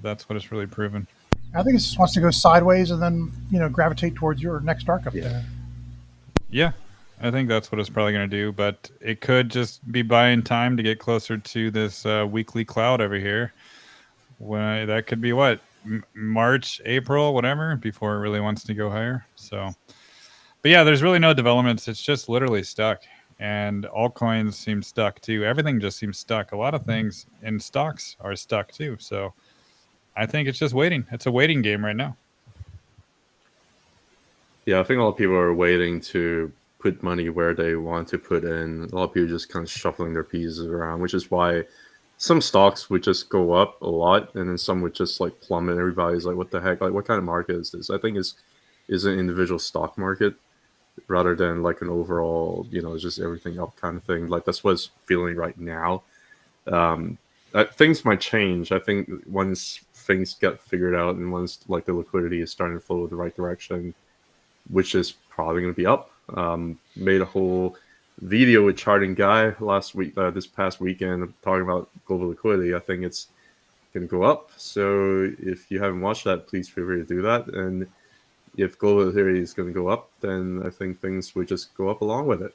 That's what it's really proven. I think it just wants to go sideways and then gravitate towards your next arc up there. Yeah, I think that's what it's probably going to do. But it could just be buying time to get closer to this weekly cloud over here. When that could be what March, April, whatever, before it really wants to go higher. So, but yeah, there's really no developments. It's just literally stuck, and altcoins seem stuck too. Everything just seems stuck. A lot of things in stocks are stuck too. So I think it's just waiting. It's a waiting game right now. Yeah, I think a lot of people are waiting to put money where they want to put in. A lot of people just kind of shuffling their pieces around, which is why some stocks would just go up a lot, and then some would just like plummet. Everybody's like, "What the heck? Like, what kind of market is this?" I think is an individual stock market rather than like an overall, just everything up kind of thing. Like that's what it's feeling right now. Things might change. I think once things get figured out and once like the liquidity is starting to flow the right direction, which is probably going to be up. Made a whole video with Charting Guy last week, this past weekend, talking about global liquidity. I think it's going to go up. So if you haven't watched that, please feel free to do that. And if global liquidity is going to go up, then I think things would just go up along with it.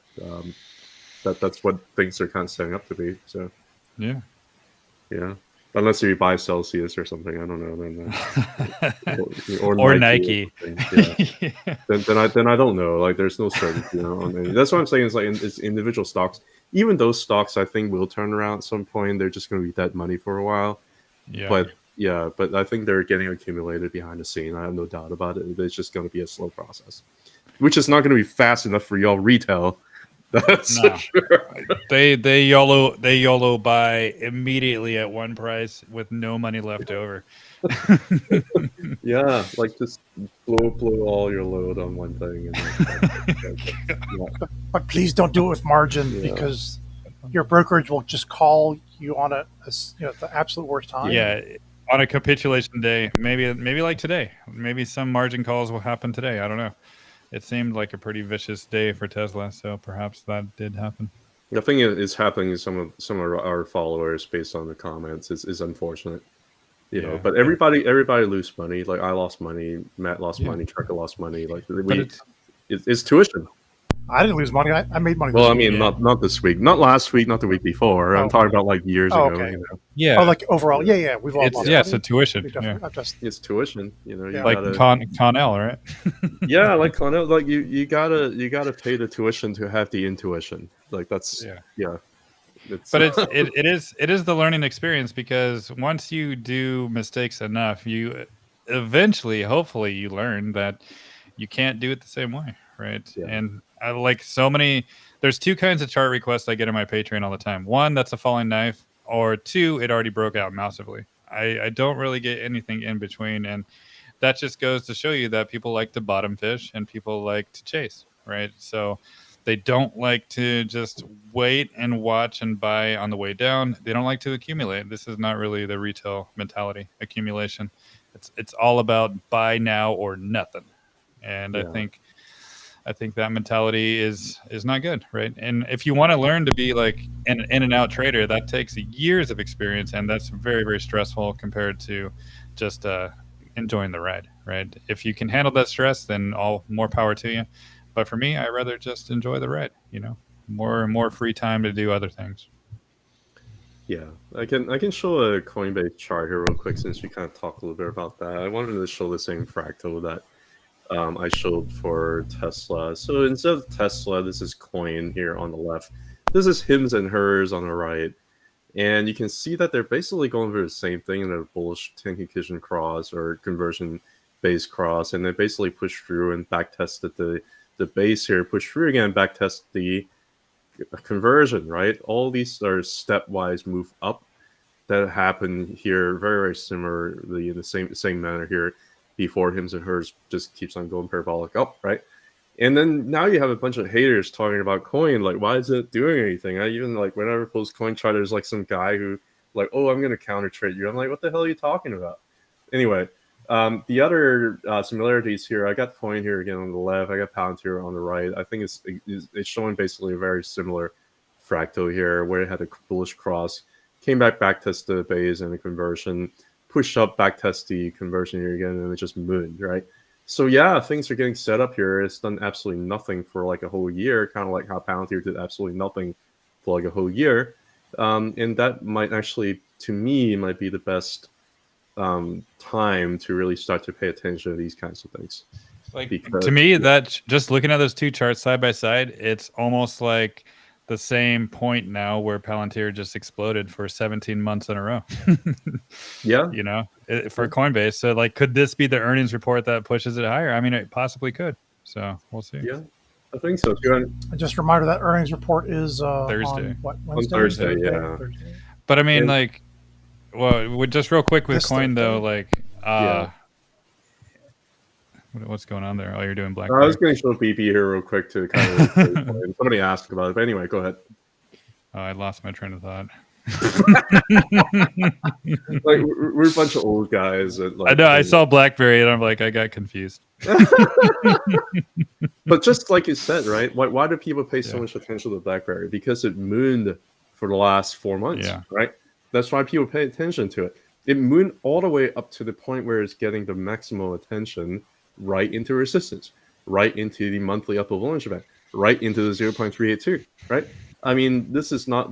That's what things are kind of setting up to be. So yeah. Unless you buy Celsius or something, I don't know. Then or Nike. Yeah. Then I don't know. Like there's no certainty. That's what I'm saying. Is like it's individual stocks. Even those stocks, I think, will turn around at some point. They're just going to be dead money for a while. Yeah. But I think they're getting accumulated behind the scene. I have no doubt about it. It's just going to be a slow process, which is not going to be fast enough for y'all retail. That's for sure. They YOLO buy immediately at one price with no money left over. Yeah, like just blow all your load on one thing. But please don't do it with margin because your brokerage will just call you on it as the absolute worst time. Yeah, on a capitulation day, maybe like today. Maybe some margin calls will happen today. I don't know. It seemed like a pretty vicious day for Tesla, so perhaps that did happen. The thing is happening is some of our followers, based on the comments, is unfortunate. But everybody lose money. Like I lost money, Matt lost money, Trucker lost money. Like it's tuition. I didn't lose money. I made money. Well, I mean, not this week, not last week, not the week before. I'm talking about like years ago. Okay. Yeah. Oh, like overall, yeah. We've all lost. It's a tuition. It's tuition. You like CONL, right? Yeah, like CONL. Like you gotta pay the tuition to have the intuition. Like that's But it is the learning experience, because once you do mistakes enough, you eventually, hopefully, you learn that you can't do it the same way, right? Yeah. And I like so many. There's two kinds of chart requests I get in my Patreon all the time. One, that's a falling knife, or two, it already broke out massively. I don't really get anything in between, and that just goes to show you that people like to bottom fish and people like to chase, right? So They don't like to just wait and watch and buy on the way down. They don't like to accumulate. This is not really the retail mentality, accumulation. It's all about buy now or nothing. And Yeah. I think that mentality is not good, right? And if you want to learn to be like an in and out trader, that takes years of experience, and that's very, very stressful compared to just enjoying the ride, right? If you can handle that stress, then all more power to you. But for me, I rather just enjoy the ride. You know, more free time to do other things. Yeah, I can show a Coinbase chart here real quick since we kind of talked a little bit about that. I wanted to show the same fractal that I showed for Tesla. So instead of Tesla, this is Coin here on the left. This is hims and hers on the right. And you can see that they're basically going for the same thing in a bullish Tenkan cross or conversion base cross. And they basically push through and back tested the base here, push through again, back test the conversion, right? All these are stepwise move up that happen here very, very similarly in the same manner here before hims and hers just keeps on going parabolic up, right? And then now you have a bunch of haters talking about coin, like, why is it doing anything? I even like whenever I post coin chart, there's like some guy who like, oh, I'm gonna counter trade you. I'm like, what the hell are you talking about? Anyway, the other similarities here, I got coin here again on the left, I got pound here on the right. I think it's showing basically a very similar fractal here where it had a bullish cross, came back test the base and the conversion, pushed up, back test the conversion here again, and it just mooned, right? So yeah, things are getting set up here. It's done absolutely nothing for like a whole year, kind of like how Palantir did absolutely nothing for like a whole year. And that might actually, to me, might be the best time to really start to pay attention to these kinds of things. Like because, to me, that just looking at those two charts side by side, it's almost like the same point now where Palantir just exploded for 17 months in a row. Yeah, you know, for Coinbase. So like, could this be the earnings report that pushes it higher? I mean, it possibly could. So we'll see. Yeah, I think so. Just a reminder that earnings report is Thursday. On what, Wednesday? On Thursday, yeah. Thursday. But I mean, like, well, just real quick with this Coin though, like, what's going on there? Oh, you're doing black. I was going to show BP here real quick to kind of somebody asked about it, but anyway, go ahead. Oh, I lost my train of thought. Like we're a bunch of old guys. That, like, I know. I saw BlackBerry and I'm like, I got confused. But just like you said, right? Why do people pay so much attention to BlackBerry? Because it mooned for the last 4 months, right? That's why people pay attention to it. It mooned all the way up to the point where it's getting the maximum attention, right into resistance, right into the monthly upper Bollinger Band, right into the 0.382, right? I mean, this is no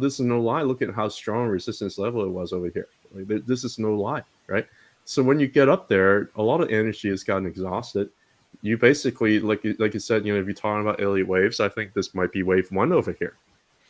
lie. Look at how strong resistance level it was over here. Like, this is no lie, right? So when you get up there, a lot of energy has gotten exhausted. You basically, like you said, you know, if you're talking about elite waves, I think this might be wave 1 over here.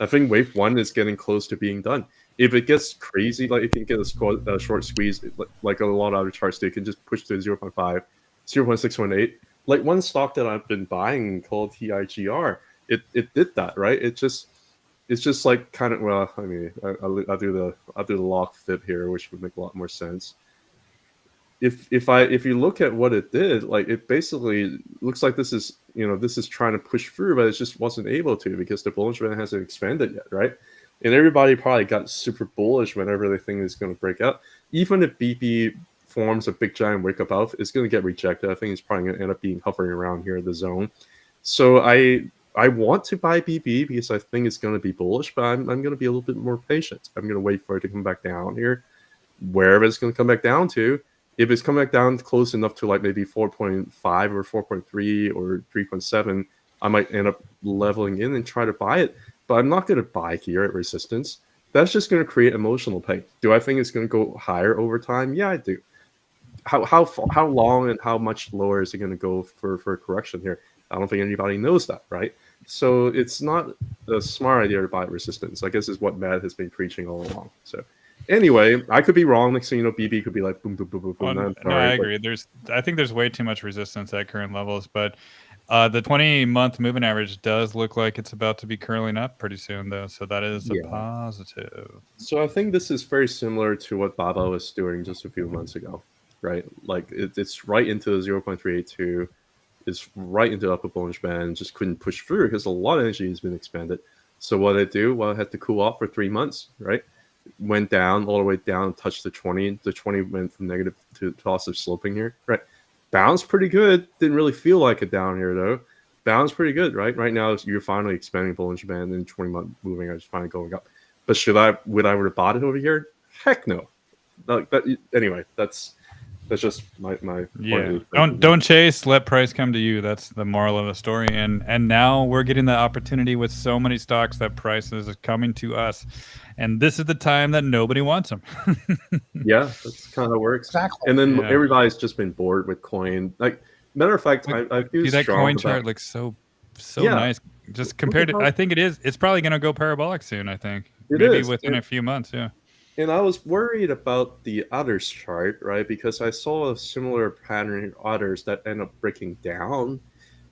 I think wave 1 is getting close to being done. If it gets crazy, like it can get a short squeeze, like a lot of other charts do, it can just push to 0.5, 0.618. Like one stock that I've been buying called TIGR, it did that, right? It's just like kind of, well, I mean, I'll do the lock fib here, which would make a lot more sense. If you look at what it did, like it basically looks like this is trying to push through, but it just wasn't able to because the Bollinger Band hasn't expanded yet, right? And everybody probably got super bullish whenever they think it's going to break out. Even if BP forms a big giant wake up out, it's going to get rejected. I think it's probably going to end up being hovering around here in the zone. So I want to buy BP because I think it's going to be bullish, but I'm going to be a little bit more patient. I'm going to wait for it to come back down here, wherever it's going to come back down to. If it's coming back down close enough to like maybe 4.5 or 4.3 or 3.7, I might end up leveling in and try to buy it. But I'm not going to buy here at resistance. That's just going to create emotional pain. Do I think it's going to go higher over time? Yeah, I do. How long and how much lower is it going to go for a correction here? I don't think anybody knows that, right? So it's not a smart idea to buy at resistance. I guess is what Matt has been preaching all along. So anyway, I could be wrong. Next thing you know, BB could be like boom, boom, boom, boom, boom. Well, no, I agree. I think there's way too much resistance at current levels, but the 20-month moving average does look like it's about to be curling up pretty soon, though. So that is a positive. So I think this is very similar to what Baba was doing just a few months ago, right? Like it's right into the 0.382. is right into the upper Bollinger Band and just couldn't push through because a lot of energy has been expended. So what did I do? Well, I had to cool off for 3 months, right? Went down all the way down, touched the 20. The 20 went from negative to positive sloping here, right? Bounced pretty good. Didn't really feel like it down here though. Bounced pretty good, right? Right now you're finally expanding Bollinger Band and 20-month moving. I just finally going up. But would I would have bought it over here? Heck no. Anyway, that's just my yeah. Don't chase. Let price come to you. That's the moral of the story. And now we're getting the opportunity with so many stocks that prices are coming to us, and this is the time that nobody wants them. Yeah, that's kind of how it works. Exactly. And then everybody's just been bored with coin. Like matter of fact, I feel that coin chart looks so nice. Just compared to, I think it's probably going to go parabolic soon. I think maybe within a few months. Yeah. And I was worried about the others chart, right? Because I saw a similar pattern in others that end up breaking down.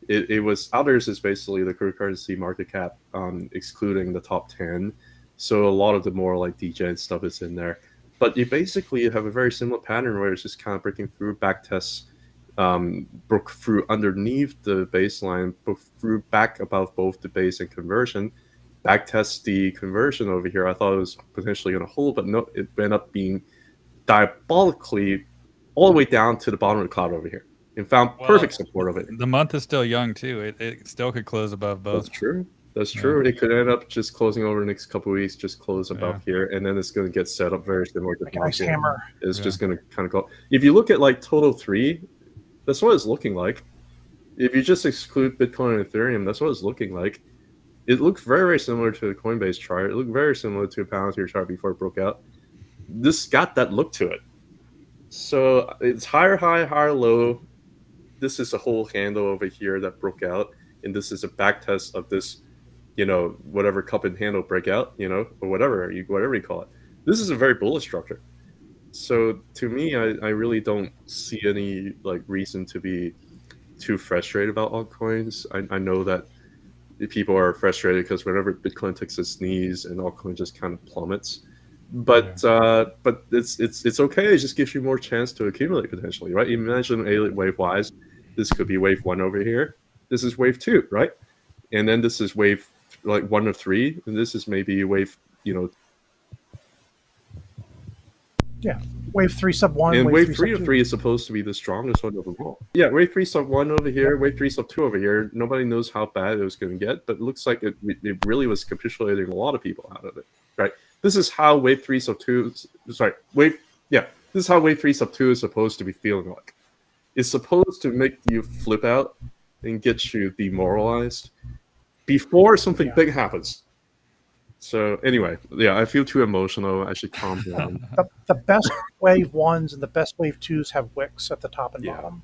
It was others is basically the cryptocurrency market cap, excluding the top 10. So a lot of the more like DGen stuff is in there. But you basically have a very similar pattern where it's just kind of breaking through, back tests, broke through underneath the baseline, broke through back above both the base and conversion. Backtest the conversion over here. I thought it was potentially going to hold, but no, it ended up being diabolically all the way down to the bottom of the cloud over here and found perfect support of it. The month is still young too. It still could close above both. That's true. That's true. It could end up just closing over the next couple of weeks, just close above here, and then it's going to get set up very similar to like a nice hammer. It's just going to kind of go. If you look at like total 3, that's what it's looking like. If you just exclude Bitcoin and Ethereum, that's what it's looking like. It looked very, very similar to the Coinbase chart. It looked very similar to a Palantir chart before it broke out. This got that look to it. So it's higher high, higher low. This is a whole handle over here that broke out. And this is a back test of this, whatever cup and handle breakout, or whatever you call it. This is a very bullish structure. So to me, I really don't see any reason to be too frustrated about altcoins. I know that people are frustrated because whenever Bitcoin takes a sneeze and altcoin just kind of plummets, but it's okay. It just gives you more chance to accumulate potentially, right? Imagine wave wise, this could be wave 1 over here. This is wave 2, right? And then this is wave 1 or 3, and this is maybe wave, Yeah, wave 3 sub 1. And wave 3 of 3 is supposed to be the strongest one overall. Yeah, wave 3 sub 1 over here, wave 3 sub 2 over here. Nobody knows how bad it was going to get, but it looks like it really was capitulating a lot of people out of it, right? This is how wave 3 sub 2, this is how wave 3 sub 2 is supposed to be feeling like. It's supposed to make you flip out and get you demoralized before something big happens. So anyway, I feel too emotional. I should calm down. The best wave 1s and the best wave 2s have wicks at the top and bottom.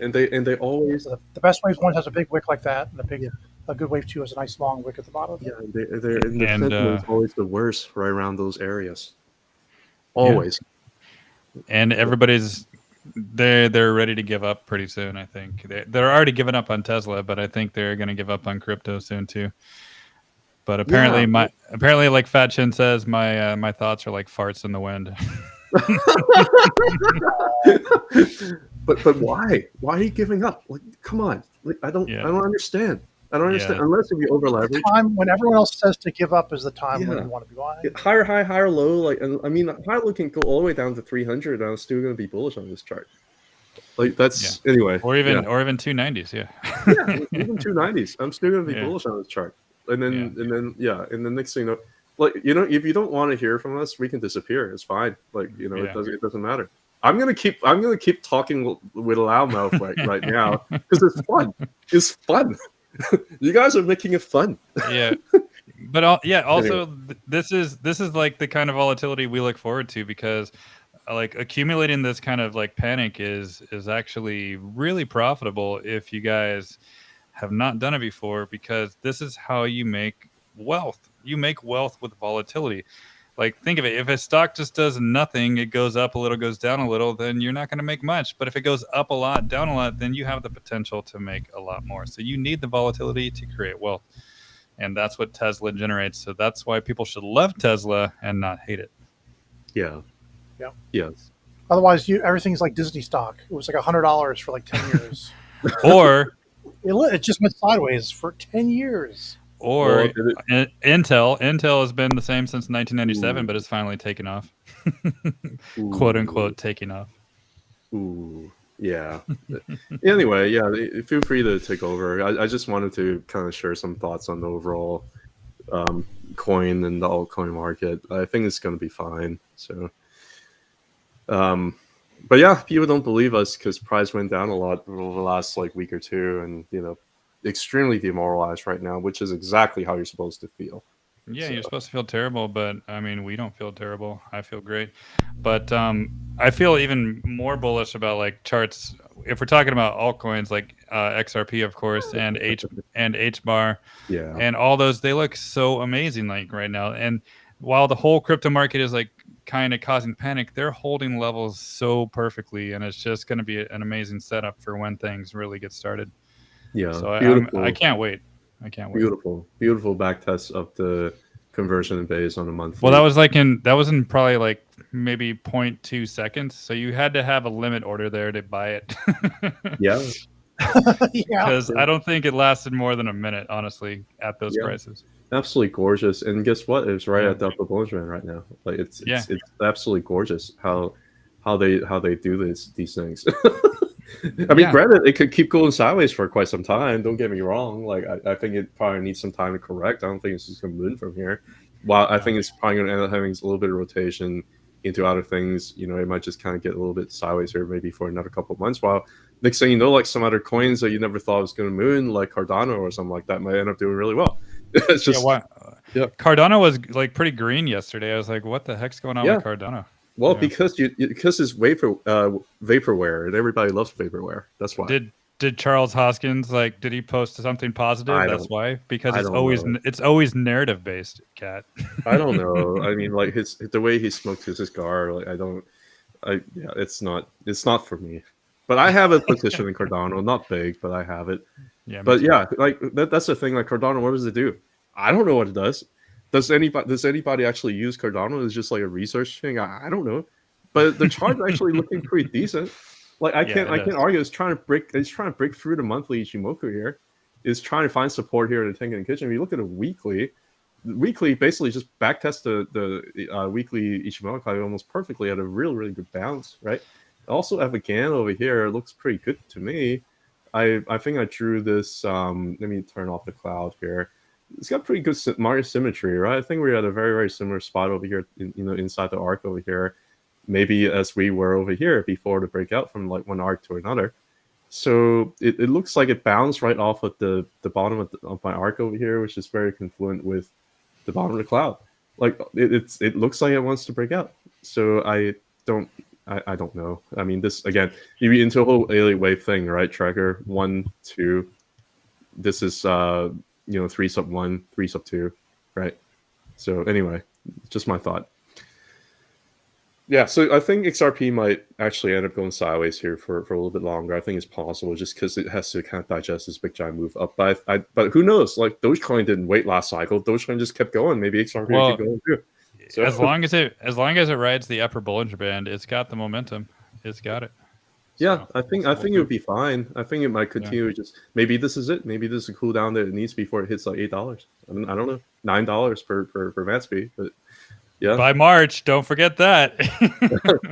And they always the best wave 1 has a big wick like that, and a good wave 2 has a nice long wick at the bottom. Yeah, the sentiment is always the worst right around those areas. Always. Yeah. And everybody's they're ready to give up pretty soon. I think they're already giving up on Tesla, but I think they're going to give up on crypto soon too. But apparently, like Fat Chin says, my thoughts are like farts in the wind. but why? Why are you giving up? Like, come on! Like, I don't understand. I don't understand unless we over leverage. The time when everyone else says to give up is the time when you want to be buying. Higher high, higher low. Like, I mean, higher low can go all the way down to 300, and I'm still going to be bullish on this chart. Like that's anyway, or even 290s. Even 290s. I'm still going to be bullish on this chart. And then and the next thing, if you don't want to hear from us, we can disappear. It's fine. It doesn't matter. I'm gonna keep talking with a loud mouth right now because it's fun. It's fun. You guys are making it fun. Yeah, but also this is like the kind of volatility we look forward to because accumulating this kind of panic is actually really profitable if you guys have not done it before, because this is how you make wealth. You make wealth with volatility. Think of it. If a stock just does nothing, it goes up a little, goes down a little, then you're not going to make much. But if it goes up a lot, down a lot, then you have the potential to make a lot more. So you need the volatility to create wealth. And that's what Tesla generates. So that's why people should love Tesla and not hate it. Yeah. Yeah. Yes. Otherwise, everything's like Disney stock. It was like $100 for 10 years. It just went sideways for 10 years. Or Well, Intel has been the same since 1997, Ooh. but it's finally taken off. Quote Ooh. unquote taking off. Ooh, yeah. Anyway, yeah, feel free to take over. I just wanted to kind of share some thoughts on the overall coin and the altcoin market. I think it's going to be fine. So, but yeah, people don't believe us because price went down a lot over the last like week or two, and extremely demoralized right now, which is exactly how you're supposed to feel. Yeah, So, you're supposed to feel terrible, but I mean, we don't feel terrible. I feel great, but I feel even more bullish about like charts. If we're talking about altcoins like XRP, of course, and H bar, yeah, and all those, they look so amazing like right now. And while the whole crypto market is like kind of causing panic, they're holding levels so perfectly, and it's just going to be an amazing setup for when things really get started. yeah, So I beautiful, can't wait. I can't wait. beautiful back test of the conversion base on a Well, monthly. that was in probably like maybe 0.2 seconds. So you had to have a limit order there to buy it. Yeah, Yeah. Because I don't think it lasted more than a minute, honestly, at those yeah. prices. Absolutely gorgeous, and guess what? It's right Yeah. at the upper Bollinger right now. Like it's Yeah. it's absolutely gorgeous how they do these things. I mean, Yeah. granted, it could keep going sideways for quite some time. Don't get me wrong. Like I think it probably needs some time to correct. I don't think it's just going to move from here. While I think it's probably going to end up having a little bit of rotation into other things. It might just kind of get a little bit sideways here, maybe for another couple of months. While next thing you know, like some other coins that you never thought was going to move, like Cardano or something like that, might end up doing really well. It's just yeah. Cardano was like pretty green yesterday. I was like, what the heck's going on with Cardano? Well, because it's vaporware, and everybody loves vaporware. That's why. Did Charles Hoskins did he post something positive? That's why, because I don't it's always narrative based, Cat. I don't know. I mean, like the way he smokes his cigar, like it's not for me. But I have a position in Cardano, not big, but I have it. Yeah, but yeah, like that's the thing. Like Cardano, what does it do? I don't know what it does. Does anybody actually use Cardano? It's just like a research thing. I don't know, but the chart's actually looking pretty decent. Like I can't argue. It's trying to break through the monthly Ichimoku here. It's trying to find support here in the Tengen and Kitchen. If you look at a weekly basically just backtest the weekly Ichimoku almost perfectly at a really good bounce, right? Also, Avagan over here, it looks pretty good to me. I think I drew this. Let me turn off the cloud here. It's got pretty good market symmetry, right? I think we're at a very similar spot over here, inside the arc over here, maybe as we were over here before the breakout from like one arc to another. So it looks like it bounced right off of the bottom of my arc over here, which is very confluent with the bottom of the cloud. Like it looks like it wants to break out. So I don't know. I mean, this again, you be into a whole alien wave thing, right? Tracker 1, 2. This is 3 sub 1, 3 sub 2, right? So anyway, just my thought. Yeah, so I think XRP might actually end up going sideways here for a little bit longer. I think it's possible just because it has to kind of digest this big giant move up. But who knows? Like Dogecoin didn't wait last cycle. Dogecoin just kept going. Maybe XRP will keep going too. So as long as it rides the upper Bollinger Band, it's got the momentum. It's got it. Yeah, so, I think it would be fine. I think it might continue. Just maybe this is it. Maybe this is a cool down that it needs before it hits like $8. I mean, I don't know, $9 per Matsby, but yeah. By March, don't forget that.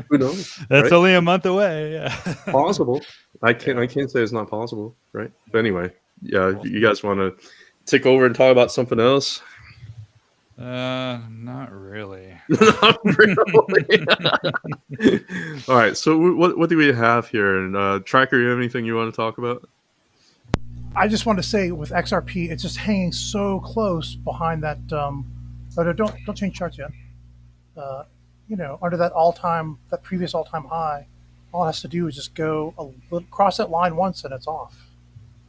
Who knows? That's only a month away. Yeah. Possible. I can't say it's not possible, right? But anyway, yeah. You guys want to take over and talk about something else? Not really. Not really. All right. So what do we have here? And Tracker, you have anything you want to talk about? I just want to say with XRP, it's just hanging so close behind that. Don't change charts yet. Under that previous all-time high, all it has to do is just go cross that line once and it's off.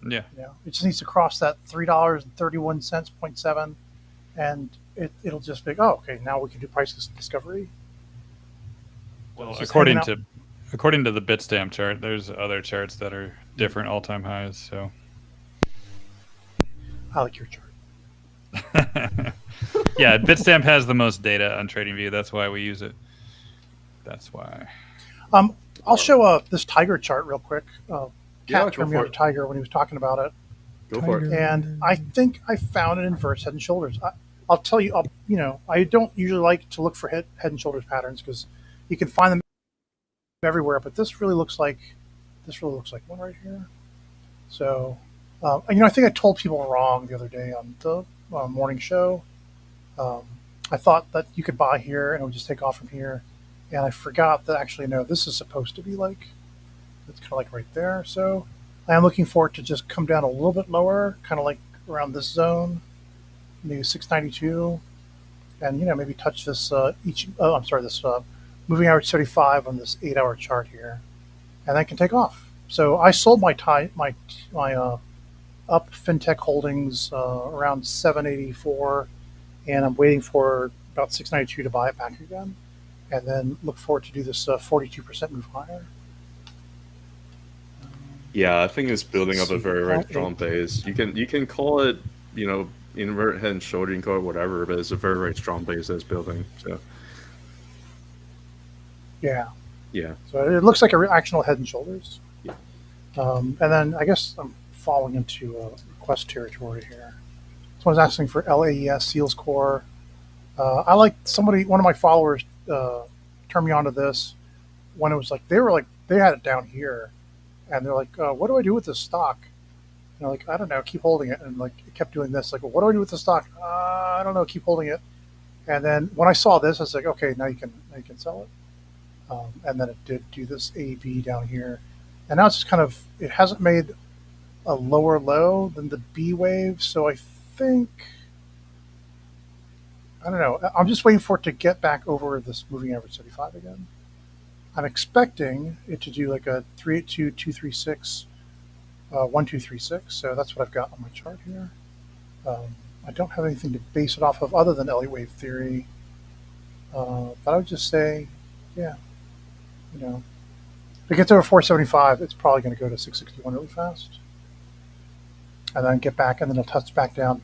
Yeah. It just needs to cross that $3.31 0.7, and it'll just be okay. Now we can do price discovery. Well, according to the Bitstamp chart, there's other charts that are different all-time highs. So I like your chart. Yeah, Bitstamp has the most data on TradingView. That's why we use it. That's why. I'll show this TIGR chart real quick. Cat turned me on to TIGR when he was talking about it. Go for it. And I think I found an inverse head and shoulders. I'll tell you, I don't usually like to look for head and shoulders patterns because you can find them everywhere, but this really looks like one right here. So, I think I told people wrong the other day on the morning show. I thought that you could buy here and it would just take off from here, and I forgot that actually no, this is supposed to be like it's kind of like right there. So I am looking for it to just come down a little bit lower, kind of like around this zone, maybe 692, and maybe touch this this moving average 75 on this 8-hour chart here, and then can take off. So I sold my up fintech holdings around 784, and I'm waiting for about 692 to buy it back again, and then look forward to do this 42% move higher. Yeah, I think it's building up a very strong base. You can call it, invert head and shoulder, you can call it whatever, but it's a very strong base that's building. So yeah. So it looks like a actual head and shoulders. Yeah. And then I guess I'm falling into request territory here. Someone's asking for LAES Seals Core. I like one of my followers turned me onto this when it was they had it down here, and they're like, what do I do with this stock? And like, I don't know, keep holding it. And like, it kept doing this. Like, well, what do I do with the stock? I don't know, keep holding it. And then when I saw this, I was like, okay, now you can sell it. And then it did do this AB down here. And now it's just it hasn't made a lower low than the B wave. So I think, I don't know, I'm just waiting for it to get back over this moving average 75 again. I'm expecting it to do like a 382, 236, 1236. So that's what I've got on my chart here. I don't have anything to base it off of other than Elliott wave theory. But I would just say, yeah, if it gets over 475, it's probably going to go to 661 really fast. And then get back, and then it'll touch back down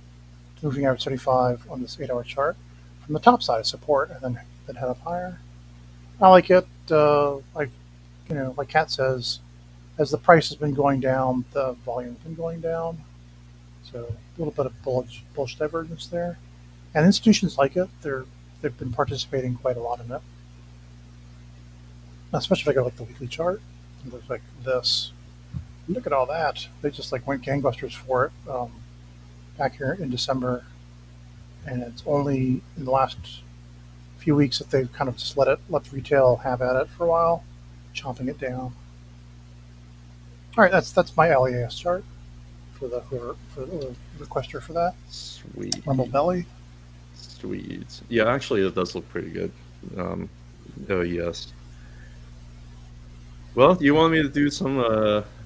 to moving average 75 on this 8-hour chart from the top side of support, and then head up higher. I like it. Like Kat says, as the price has been going down, the volume's been going down. So a little bit of bullish divergence there. And institutions like it. They've been participating quite a lot in it. Especially if I go like the weekly chart. It looks like this. Look at all that. They just went gangbusters for it back here in December. And it's only in the last few weeks that they've kind of just let retail have at it for a while, chomping it down. All right, that's my LAES chart for the requester for that. Sweet. Rumble belly. Sweet. Yeah, actually, it does look pretty good. Yes. Well, you want me to do some,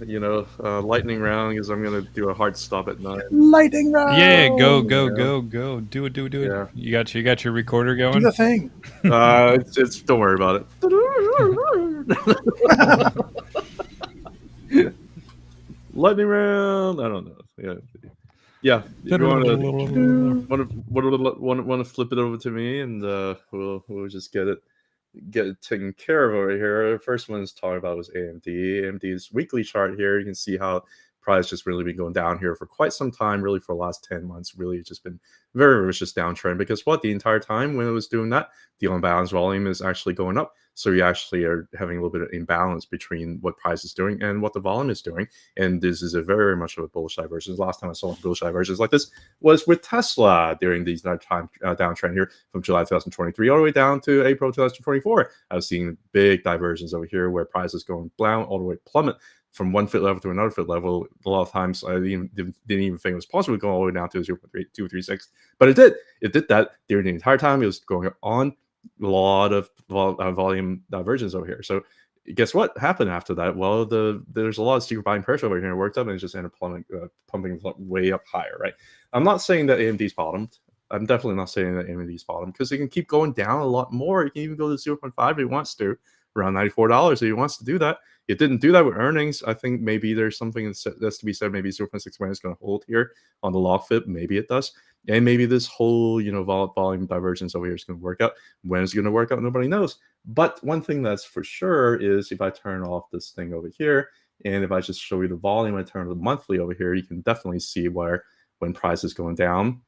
lightning round because I'm gonna do a hard stop at 9. Lightning round. Yeah, go. Do it. Yeah. You got your recorder going. Do the thing. It's don't worry about it. Lightning round. I don't know. Yeah. You want to flip it over to me, and we'll just get it taken care of over here. The first one is talking about was AMD. AMD's weekly chart here. You can see how price just really been going down here for quite some time, really for the last 10 months. Really just been very vicious downtrend, because the entire time when it was doing that, the unbalanced volume is actually going up. So you actually are having a little bit of imbalance between what price is doing and what the volume is doing. And this is a very much of a bullish divergence. Last time I saw bullish divergence like this was with Tesla during these nighttime downtrend here from July 2023 all the way down to April 2024. I was seeing big divergence over here where price is going down all the way plummet from one fit level to another fit level. A lot of times I didn't even think it was possible to go all the way down to 0.236, but it did. It did that during the entire time. It was going on a lot of volume divergence over here. So guess what happened after that? Well, there's a lot of secret buying pressure over here. It worked up and it just ended up pumping way up higher, right? I'm not saying that AMD's bottomed. I'm definitely not saying that AMD's bottomed, because it can keep going down a lot more. It can even go to 0.5 if it wants to, around $94 if it wants to do that. It didn't do that with earnings. I think maybe there's something that's to be said. Maybe 0.61 is going to hold here on the log fit. Maybe it does. And maybe this whole, volume divergence over here is going to work out. When it's going to work out, nobody knows. But one thing that's for sure is if I turn off this thing over here And if I just show you the volume in terms of monthly over here, you can definitely see where when price is going down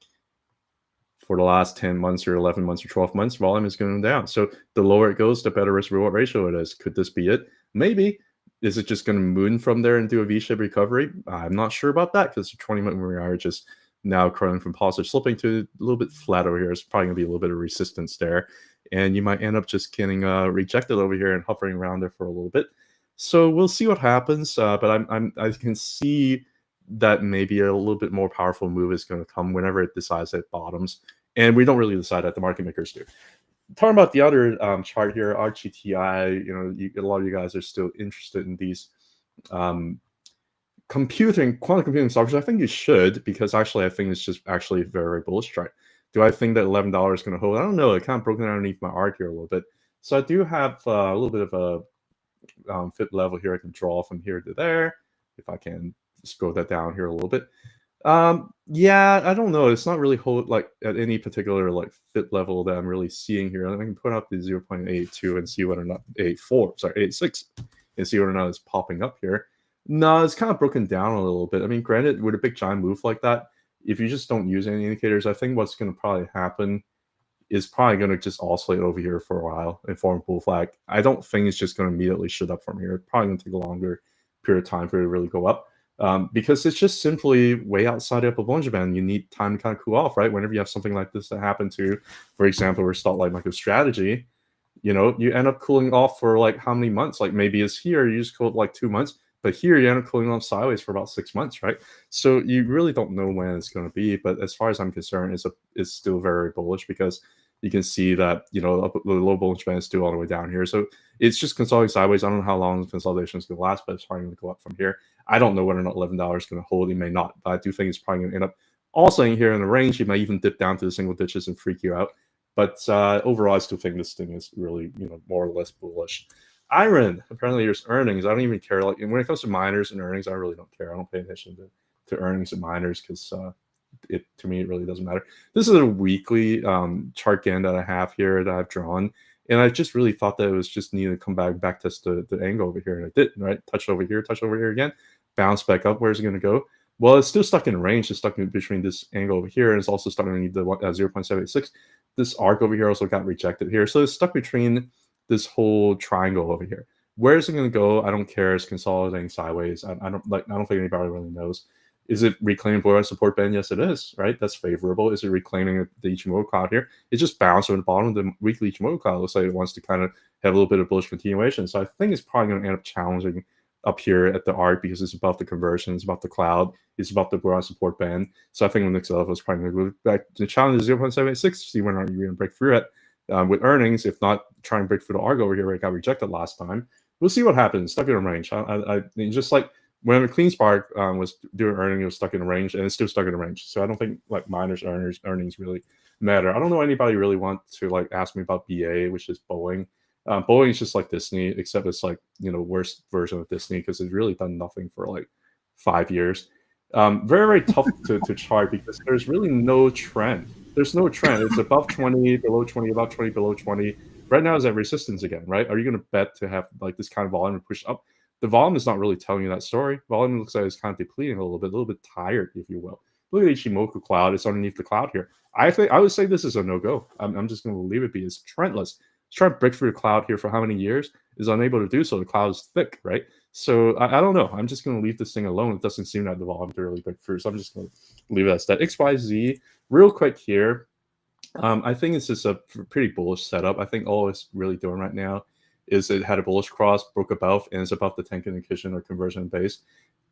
for the last 10 months or 11 months or 12 months, volume is going down. So the lower it goes, the better risk reward ratio it is. Could this be it? Maybe. Is it just going to moon from there and do a V-shaped recovery? I'm not sure about that because the 20-minute moving average is now curling from positive, slipping to a little bit flat over here. It's probably going to be a little bit of resistance there. And you might end up just getting rejected over here and hovering around there for a little bit. So we'll see what happens. But I can see that maybe a little bit more powerful move is going to come whenever it decides that it bottoms. And we don't really decide that, the market makers do. Talking about the other chart here, RGTI, a lot of you guys are still interested in these quantum computing stocks, which I think you should, because actually I think it's just actually a very, very bullish chart. Do I think that $11 is going to hold? I don't know. It kind of broken underneath my arc here a little bit. So I do have a little bit of a fit level here I can draw from here to there. If I can scroll that down here a little bit. Yeah, I don't know. It's not really hold like at any particular like fit level that I'm really seeing here. I can put up the 0.82 and see whether or not 86 and see whether or not it's popping up here. No, it's kind of broken down a little bit. I mean, granted, with a big giant move like that, if you just don't use any indicators, I think what's going to probably happen is probably going to just oscillate over here for a while and form a bull flag. I don't think it's just going to immediately shoot up from here. It's probably going to take a longer period of time for it to really go up. Because it's just simply way outside the upper Bollinger Band. You need time to kind of cool off, right? Whenever you have something like this that happen to, for example, we're stock like MicroStrategy, you end up cooling off for like how many months? Like maybe it's here, you just cool like 2 months, but here you end up cooling off sideways for about 6 months, right? So you really don't know when it's going to be. But as far as I'm concerned, it's still very bullish because you can see that, the low Bollinger Band is still all the way down here. So it's just consolidating sideways. I don't know how long the consolidation is going to last, but it's probably going to go up from here. I don't know whether or not $11 is going to hold. It may not, but I do think it's probably going to end up also in here in the range. It might even dip down to the single digits and freak you out. But overall, I still think this thing is really, more or less bullish. IREN, apparently there's earnings. I don't even care. Like when it comes to miners and earnings, I really don't care. I don't pay attention to earnings and miners because to me, it really doesn't matter. This is a weekly chart again that I have here that I've drawn. And I just really thought that it was just needed to come back test the angle over here. And it didn't, right? Touch over here again, bounce back up. Where's it going to go? Well, it's still stuck in range. It's stuck in between this angle over here. And it's also stuck underneath the 0.76. This arc over here also got rejected here. So it's stuck between this whole triangle over here. Where is it going to go? I don't care. It's consolidating sideways. I don't think anybody really knows. Is it reclaiming below support band? Yes, it is, right? That's favorable. Is it reclaiming the Ichimoku cloud here? It just bounced on the bottom of the weekly Ichimoku cloud. It looks like it wants to kind of have a little bit of bullish continuation. So I think it's probably going to end up challenging up here at the arc because it's about the conversion, it's about the cloud, it's about the broad support band. So I think the next level is probably going to go back to challenge 0.76, see when you're going to break through it with earnings. If not, try and break through the arc over here where it got rejected last time. We'll see what happens. Stuck in range. I just like when the CleanSpark was doing earnings, it was stuck in a range, and it's still stuck in a range. So I don't think like miners earnings really matter. I don't know anybody really want to like ask me about BA, which is Boeing. Boeing is just like Disney, except it's like worst version of Disney because it's really done nothing for like 5 years. Very, very tough to chart because there's really no trend. There's no trend. It's above 20, below 20, above 20, below 20. Right now is at resistance again, right? Are you going to bet to have like this kind of volume push up? The volume is not really telling you that story. Volume looks like it's kind of depleting a little bit tired, if you will. Look at Ichimoku cloud. It's underneath the cloud here. I would say this is a no-go. I'm just going to leave it be. It's trendless. It's trying to break through the cloud here for how many years? Is unable to do so. The cloud is thick, right? So I don't know. I'm just going to leave this thing alone. It doesn't seem like the volume to really break through. So I'm just going to leave it as that. XYZ, real quick here. I think it's just a pretty bullish setup. I think all it's really doing right now is it had a bullish cross, broke above, and it's about the Tenkan Nikishin or conversion base.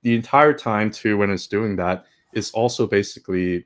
The entire time, too, when it's doing that, it's also basically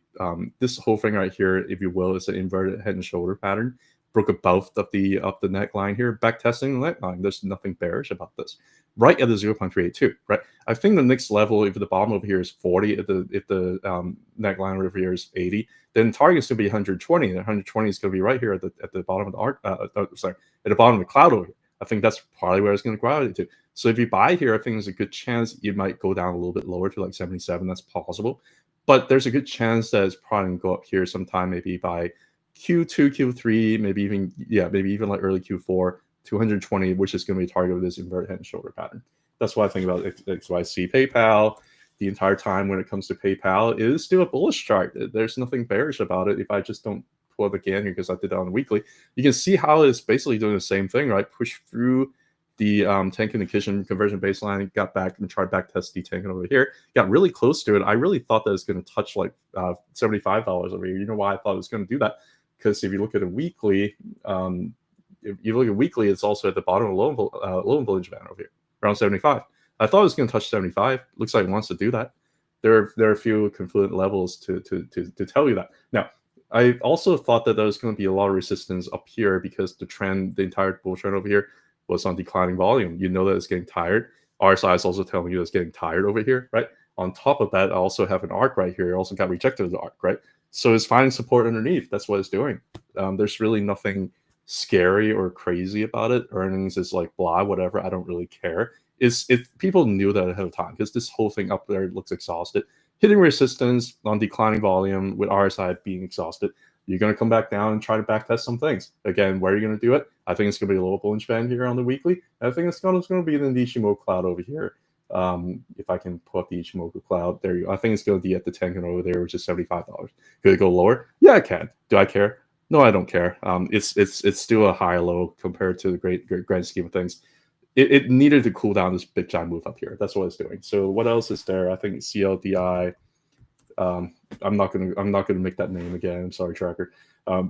this whole thing right here, if you will, is an inverted head and shoulder pattern. Broke above the neckline here, back testing the neckline. There's nothing bearish about this. Right at the 0.382, right? I think the next level, if the bottom over here is 40, if the neckline over here is 80, then target's going to be 120. And 120 is going to be right here at the bottom of the arc. At the bottom of the cloud over here. I think that's probably where it's going to gravitate to. So if you buy here, I think there's a good chance you might go down a little bit lower to like 77. That's possible. But there's a good chance that it's probably going to go up here sometime, maybe by Q2, Q3, maybe even like early Q4, 220, which is going to be target with this inverted head and shoulder pattern. That's what I think about XYZ. PayPal, the entire time when it comes to PayPal, it is still a bullish chart. There's nothing bearish about it. If I just don't pull up again here, because I did that on the weekly, you can see how it's basically doing the same thing, right? Push through the Tenkan Nikkei conversion baseline, got back and tried back test the Tenkan over here, got really close to it. I really thought that it was going to touch like $75 over here. You know why I thought it was going to do that? Because if you look at a weekly, if you look at weekly, it's also at the bottom of the low and Bollinger Band over here, around 75. I thought it was going to touch 75. Looks like it wants to do that. There are a few confluent levels to tell you that. Now, I also thought that there was going to be a lot of resistance up here because the trend, the entire bull trend over here was on declining volume. You know that it's getting tired. RSI is also telling you it's getting tired over here, right? On top of that, I also have an arc right here. It also got rejected as an arc, right? So it's finding support underneath. That's what it's doing. There's really nothing scary or crazy about it. Earnings is like blah, whatever. I don't really care. If people knew that ahead of time, because this whole thing up there looks exhausted. Hitting resistance on declining volume with RSI being exhausted, you're going to come back down and try to backtest some things. Again, where are you going to do it? I think it's going to be a lower Bollinger Band here on the weekly. I think it's going to be in the Ichimoku cloud over here. If I can pull up the Ichimoku cloud, there you go. I think it's going to be at the Tenkan over there, which is $75. Could it go lower? Yeah, I can. Do I care? No, I don't care. It's still a high low compared to the great grand scheme of things. It needed to cool down this big giant move up here. That's what it's doing. So what else is there? I think CLDI. I'm not gonna make that name again. I'm sorry, tracker. But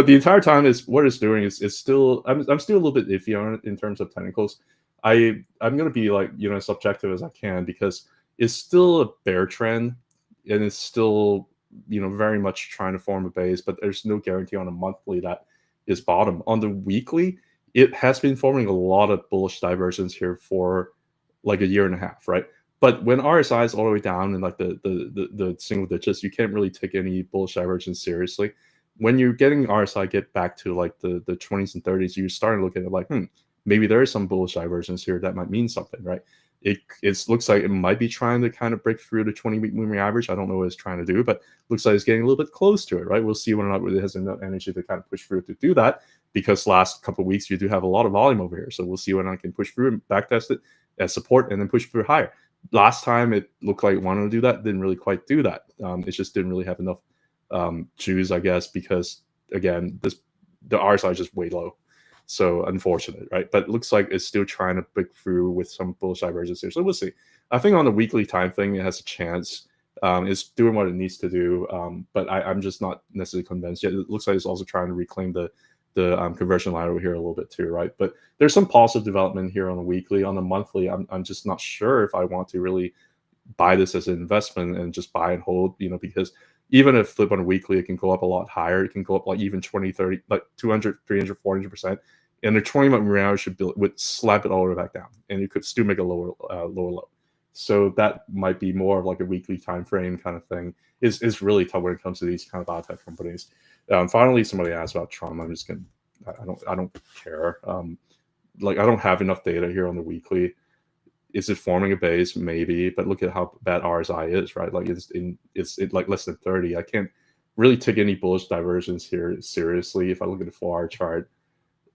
the entire time is what it's doing is still I'm still a little bit iffy on it in terms of technicals. I'm gonna be like as subjective as I can because it's still a bear trend and it's still very much trying to form a base, but there's no guarantee on a monthly that is bottom. On the weekly, it has been forming a lot of bullish divergence here for like a year and a half, right? But when RSI is all the way down in like the single digits, you can't really take any bullish divergence seriously. When you're getting RSI get back to like the 20s and 30s, you're starting to look at it like, maybe there is some bullish divergence here that might mean something, right? It looks like it might be trying to kind of break through the 20-week moving average. I don't know what it's trying to do, but looks like it's getting a little bit close to it, right? We'll see whether or not it has enough energy to kind of push through to do that, because last couple of weeks you do have a lot of volume over here. So we'll see whether or not I can push through and backtest it as support and then push through higher. Last time it looked like it wanted to do that, didn't really quite do that. It just didn't really have enough juice, I guess, because again, the RSI is just way low. So unfortunate, right? But it looks like it's still trying to break through with some bullish divergence here. So we'll see. I think on the weekly time thing, it has a chance. It's doing what it needs to do, but I'm just not necessarily convinced yet. It looks like it's also trying to reclaim the conversion line over here a little bit too, right? But there's some positive development here on the weekly. On the monthly, I'm just not sure if I want to really buy this as an investment and just buy and hold, because even if flip on a weekly, it can go up a lot higher. It can go up like even 20, 30, like 200, 300, 400%. And the 20-month moving average would slap it all the way back down, and you could still make a lower low. So that might be more of like a weekly time frame kind of thing. Is really tough when it comes to these kind of biotech companies. Finally, somebody asked about Trump. I'm just gonna. I don't care. Like I don't have enough data here on the weekly. Is it forming a base? Maybe, but look at how bad RSI is, right? Like it's like less than 30. I can't really take any bullish divergence here seriously. If I look at the 4-hour chart,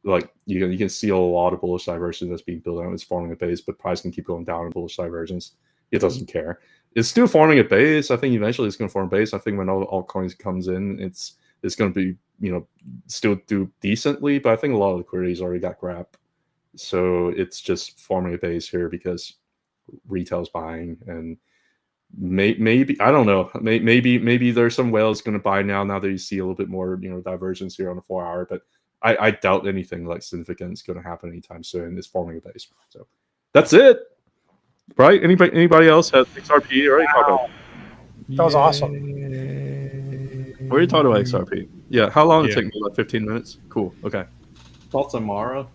like you can see a lot of bullish divergence that's being built out. It's forming a base, but price can keep going down in bullish divergence. It doesn't care. It's still forming a base. I think eventually it's going to form a base. I think when all altcoins comes in, it's going to be still do decently. But I think a lot of liquidity's already got grabbed, so it's just forming a base here because retail's buying, and maybe I don't know. Maybe there's some whales going to buy now that you see a little bit more divergence here on the 4-hour, but I doubt anything like significant is going to happen anytime soon. It's forming a base. So that's it, right? Anybody else has XRP? Already talked about. That was awesome. We already talked about XRP. Yeah. How long did it take me? Like 15 minutes. Cool. Okay. Thoughts on Mara?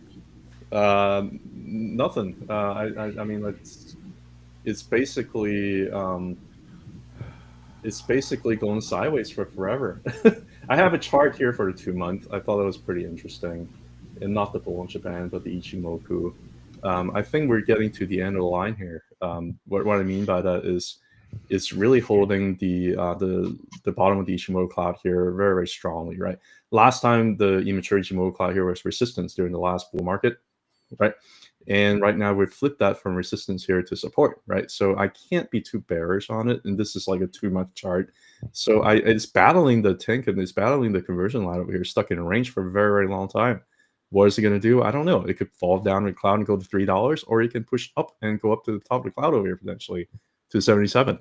Nothing. I mean, it's basically going sideways for forever. I have a chart here for the 2-month. I thought that was pretty interesting, and not the Bollinger Band, but the Ichimoku. I think we're getting to the end of the line here. What I mean by that is it's really holding the bottom of the Ichimoku cloud here very, very strongly, right? Last time the immature Ichimoku cloud here was resistance during the last bull market, right? And right now we've flipped that from resistance here to support, right? So I can't be too bearish on it. And this is like a 2-month chart. So it's battling the tank and it's battling the conversion line over here, stuck in a range for a very, very long time. What is it going to do? I don't know. It could fall down in the cloud and go to $3, or it can push up and go up to the top of the cloud over here potentially to 77.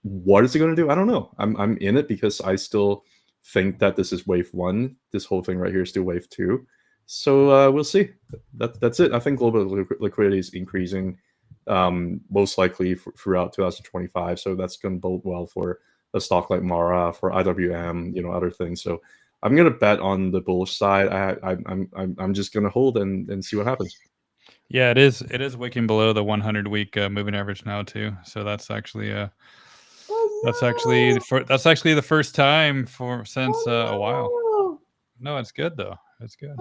What is it going to do? I don't know. I'm in it because I still think that this is wave 1. This whole thing right here is still wave 2. So we'll see. That's it. I think global liquidity is increasing, most likely throughout 2025. So that's going to bode well for a stock like Mara, for IWM, other things. So I'm going to bet on the bullish side. I'm just going to hold and see what happens. Yeah, it is. It is wicking below the 100-week moving average now too. So that's actually that's actually the first time since a while. No, it's good though. It's good.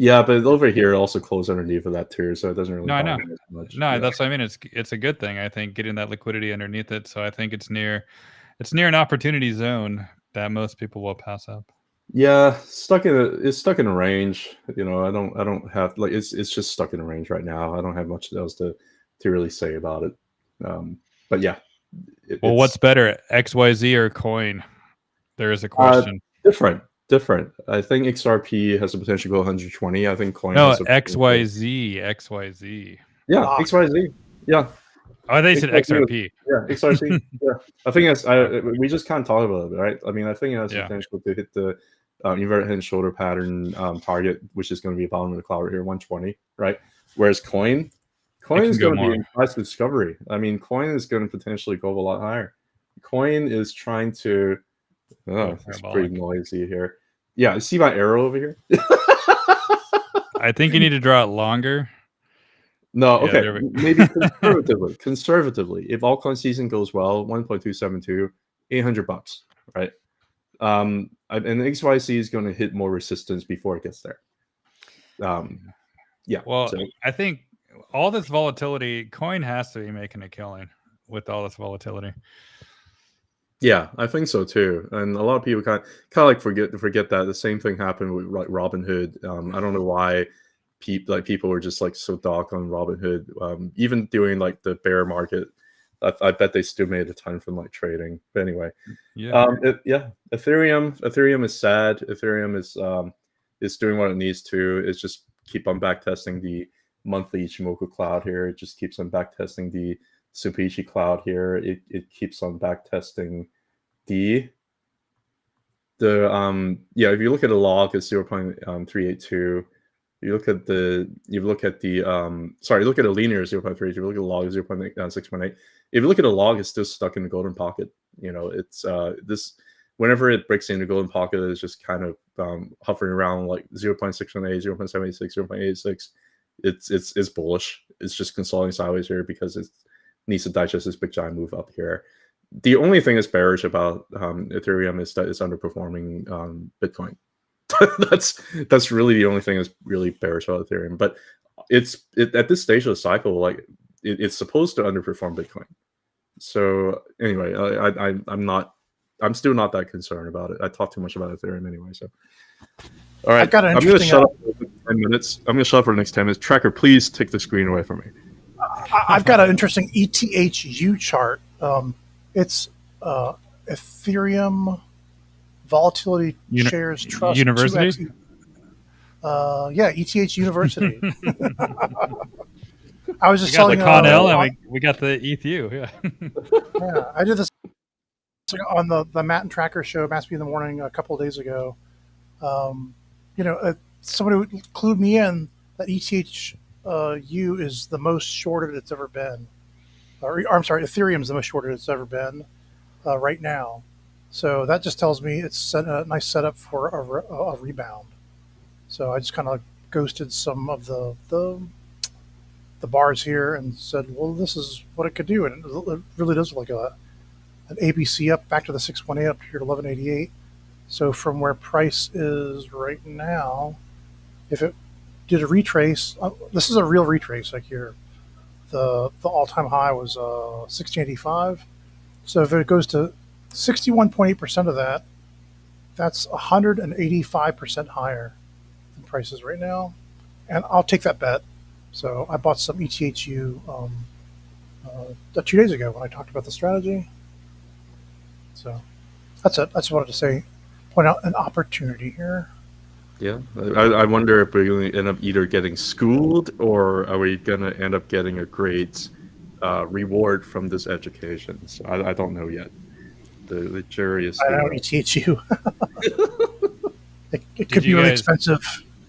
Yeah, but over here also closed underneath of that too, so it doesn't really. No, I know. Much. No, Yeah. that's what I mean. It's a good thing. I think getting that liquidity underneath it. So I think it's near an opportunity zone that most people will pass up. Yeah, it's stuck in a range. I don't have it's just stuck in a range right now. I don't have much else to really say about it. But yeah. What's better, XYZ or coin? There is a question. Different. I think XRP has the potential to go 120. I think coin. No, has XYZ. Yeah, XYZ. Yeah. Oh, they said XRP. Yeah, XRP. Yeah, I think we just can't talk about it, right? I mean, I think it has potential to hit the inverted head and shoulder pattern target, which is going to be bottom of the cloud right here, 120, right? Whereas coin is going to be in price discovery. I mean, coin is going to potentially go a lot higher. Coin is trying to. Oh, it's pretty noisy here. Yeah, see my arrow over here? I think you need to draw it longer. No, okay. Maybe conservatively. If altcoin season goes well, 1.272, $800, right? And XYZ is going to hit more resistance before it gets there. Yeah. Well, I think all this volatility, coin has to be making a killing with all this volatility. Yeah, I think so too. And a lot of people kind of like forget that the same thing happened with like Robinhood. I don't know why people were just like so dark on Robinhood. Even during like the bear market, I bet they still made a ton from like trading. But anyway, Ethereum is sad. Ethereum is doing what it needs to. It's just keep on back testing the monthly Ichimoku cloud here. It just keeps on back testing the Supichi cloud here. It keeps on back testing if you look at the log, it's 0.382. Look at the look at the linear 0.3. If you look at the log, 0.618. If you look at the log, it's still stuck in the golden pocket. It's this whenever it breaks into the golden pocket, it's just kind of hovering around like 0.618, 0.786, 0.86. It's bullish. It's just consolidating sideways here because it needs to digest this big giant move up here. The only thing that's bearish about Ethereum is that it's underperforming Bitcoin. that's really the only thing that's really bearish about Ethereum. But at this stage of the cycle, like it's supposed to underperform Bitcoin. So anyway, I'm still not that concerned about it. I talk too much about Ethereum anyway. So all right, I'm going to shut up for 10 minutes. I'm going to shut up for the next 10 minutes. Tracker, please take the screen away from me. I've got an interesting ETHU chart. It's Ethereum Volatility Shares Trust University. ETH University. I was just telling the CONL and we got the ETHU. Yeah, I did this on the Matt and Tracker show, Matt in the Morning, a couple of days ago. Somebody clued me in that ETHU is the most shorted it's ever been. I'm sorry, Ethereum is the most shorted it's ever been right now. So that just tells me it's a nice setup for a rebound. So I just kind of ghosted some of the bars here and said, well, this is what it could do. And it really does look like an ABC up back to the 618 up here to 1188. So from where price is right now, if it did a retrace, this is a real retrace like here. The all-time high was 1685. So if it goes to 61.8% of that, that's 185% higher than prices right now. And I'll take that bet. So I bought some ETHU 2 days ago when I talked about the strategy. So that's it. I just wanted to say, point out an opportunity here. Yeah, I wonder if we're going to end up either getting schooled or are we going to end up getting a great reward from this education. So I don't know yet. The jury is I still know out. ETHU. It could Did be you really guys- expensive,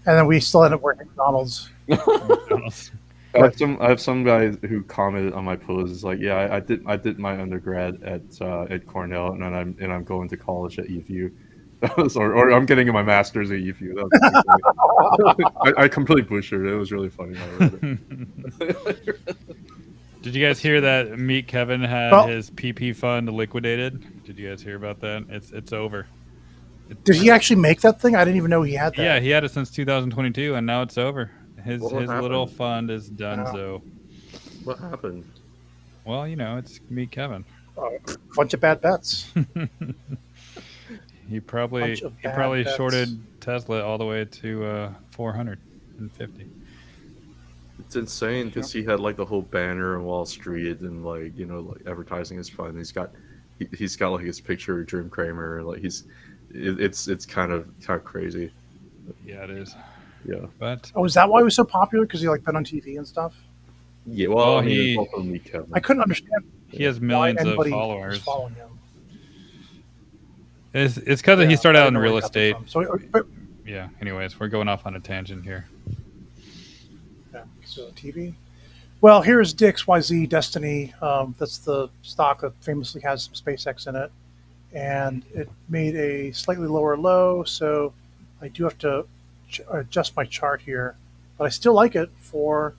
and then we still end up working at McDonald's. McDonald's. I have some guy who commented on my post. It's like, yeah, I did my undergrad at Cornell, and I'm going to college at ETHU, or I'm getting my master's at ETHU. That was pretty funny. I completely butchered it. It was really funny when I read it. Did you guys hear that Meet Kevin had Well- his PP fund liquidated? Did you guys hear about that? It's over. Did he actually make that thing? I didn't even know he had that. Yeah, he had it since 2022, and now it's over. His What little happened? fund is done. So, What happened? well, it's Meet Kevin. Bunch of bad bets. He probably Bunch of bad bets. shorted Tesla all the way to 450. It's insane because he had like the whole banner on Wall Street and like advertising his fund. He's got like his picture of Jim Cramer. Like it's kind of crazy. Yeah, it is. Yeah. But Oh, is that why he was so popular? Because he like been on TV and stuff. Yeah. Well, I mean, he- it's also Meet Kevin. I couldn't understand he has why millions of anybody followers. was following him. It's because he Yeah, started I out didn't in know where real he got that estate. from. So, but, Yeah. Anyways, we're going off on a tangent here. yeah, so TV. Well, here's DXYZ Destiny. That's the stock that famously has some SpaceX in it, and it made a slightly lower low. So I do have to adjust my chart here, but I still like it for,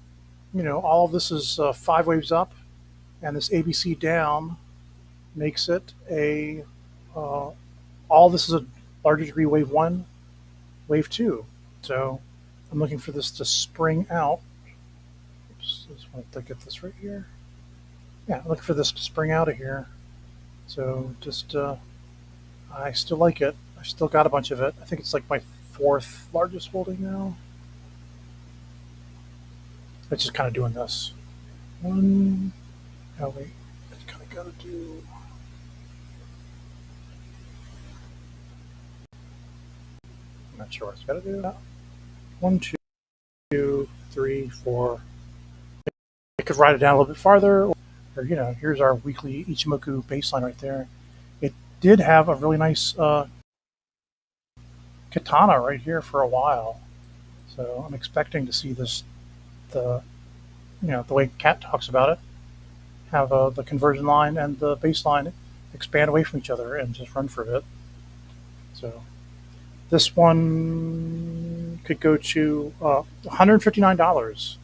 all of this is 5 waves up, and this ABC down makes it a all this is a larger degree wave 1, wave 2. So I'm looking for this to spring out. Oops, I just want to get this right here. Yeah, I'm looking for this to spring out of here. So just, I still like it. I've still got a bunch of it. I think it's like my 4th largest holding now. It's just kind of doing this. One, oh wait, it's kind of got to do. I'm not sure what it's got to do. 1, 2, 3, 4. I could write it down a little bit farther, or here's our weekly Ichimoku baseline right there. It did have a really nice katana right here for a while, so I'm expecting to see this, the way Cat talks about it, have the conversion line and the baseline expand away from each other and just run for a bit. So this one could go to $159,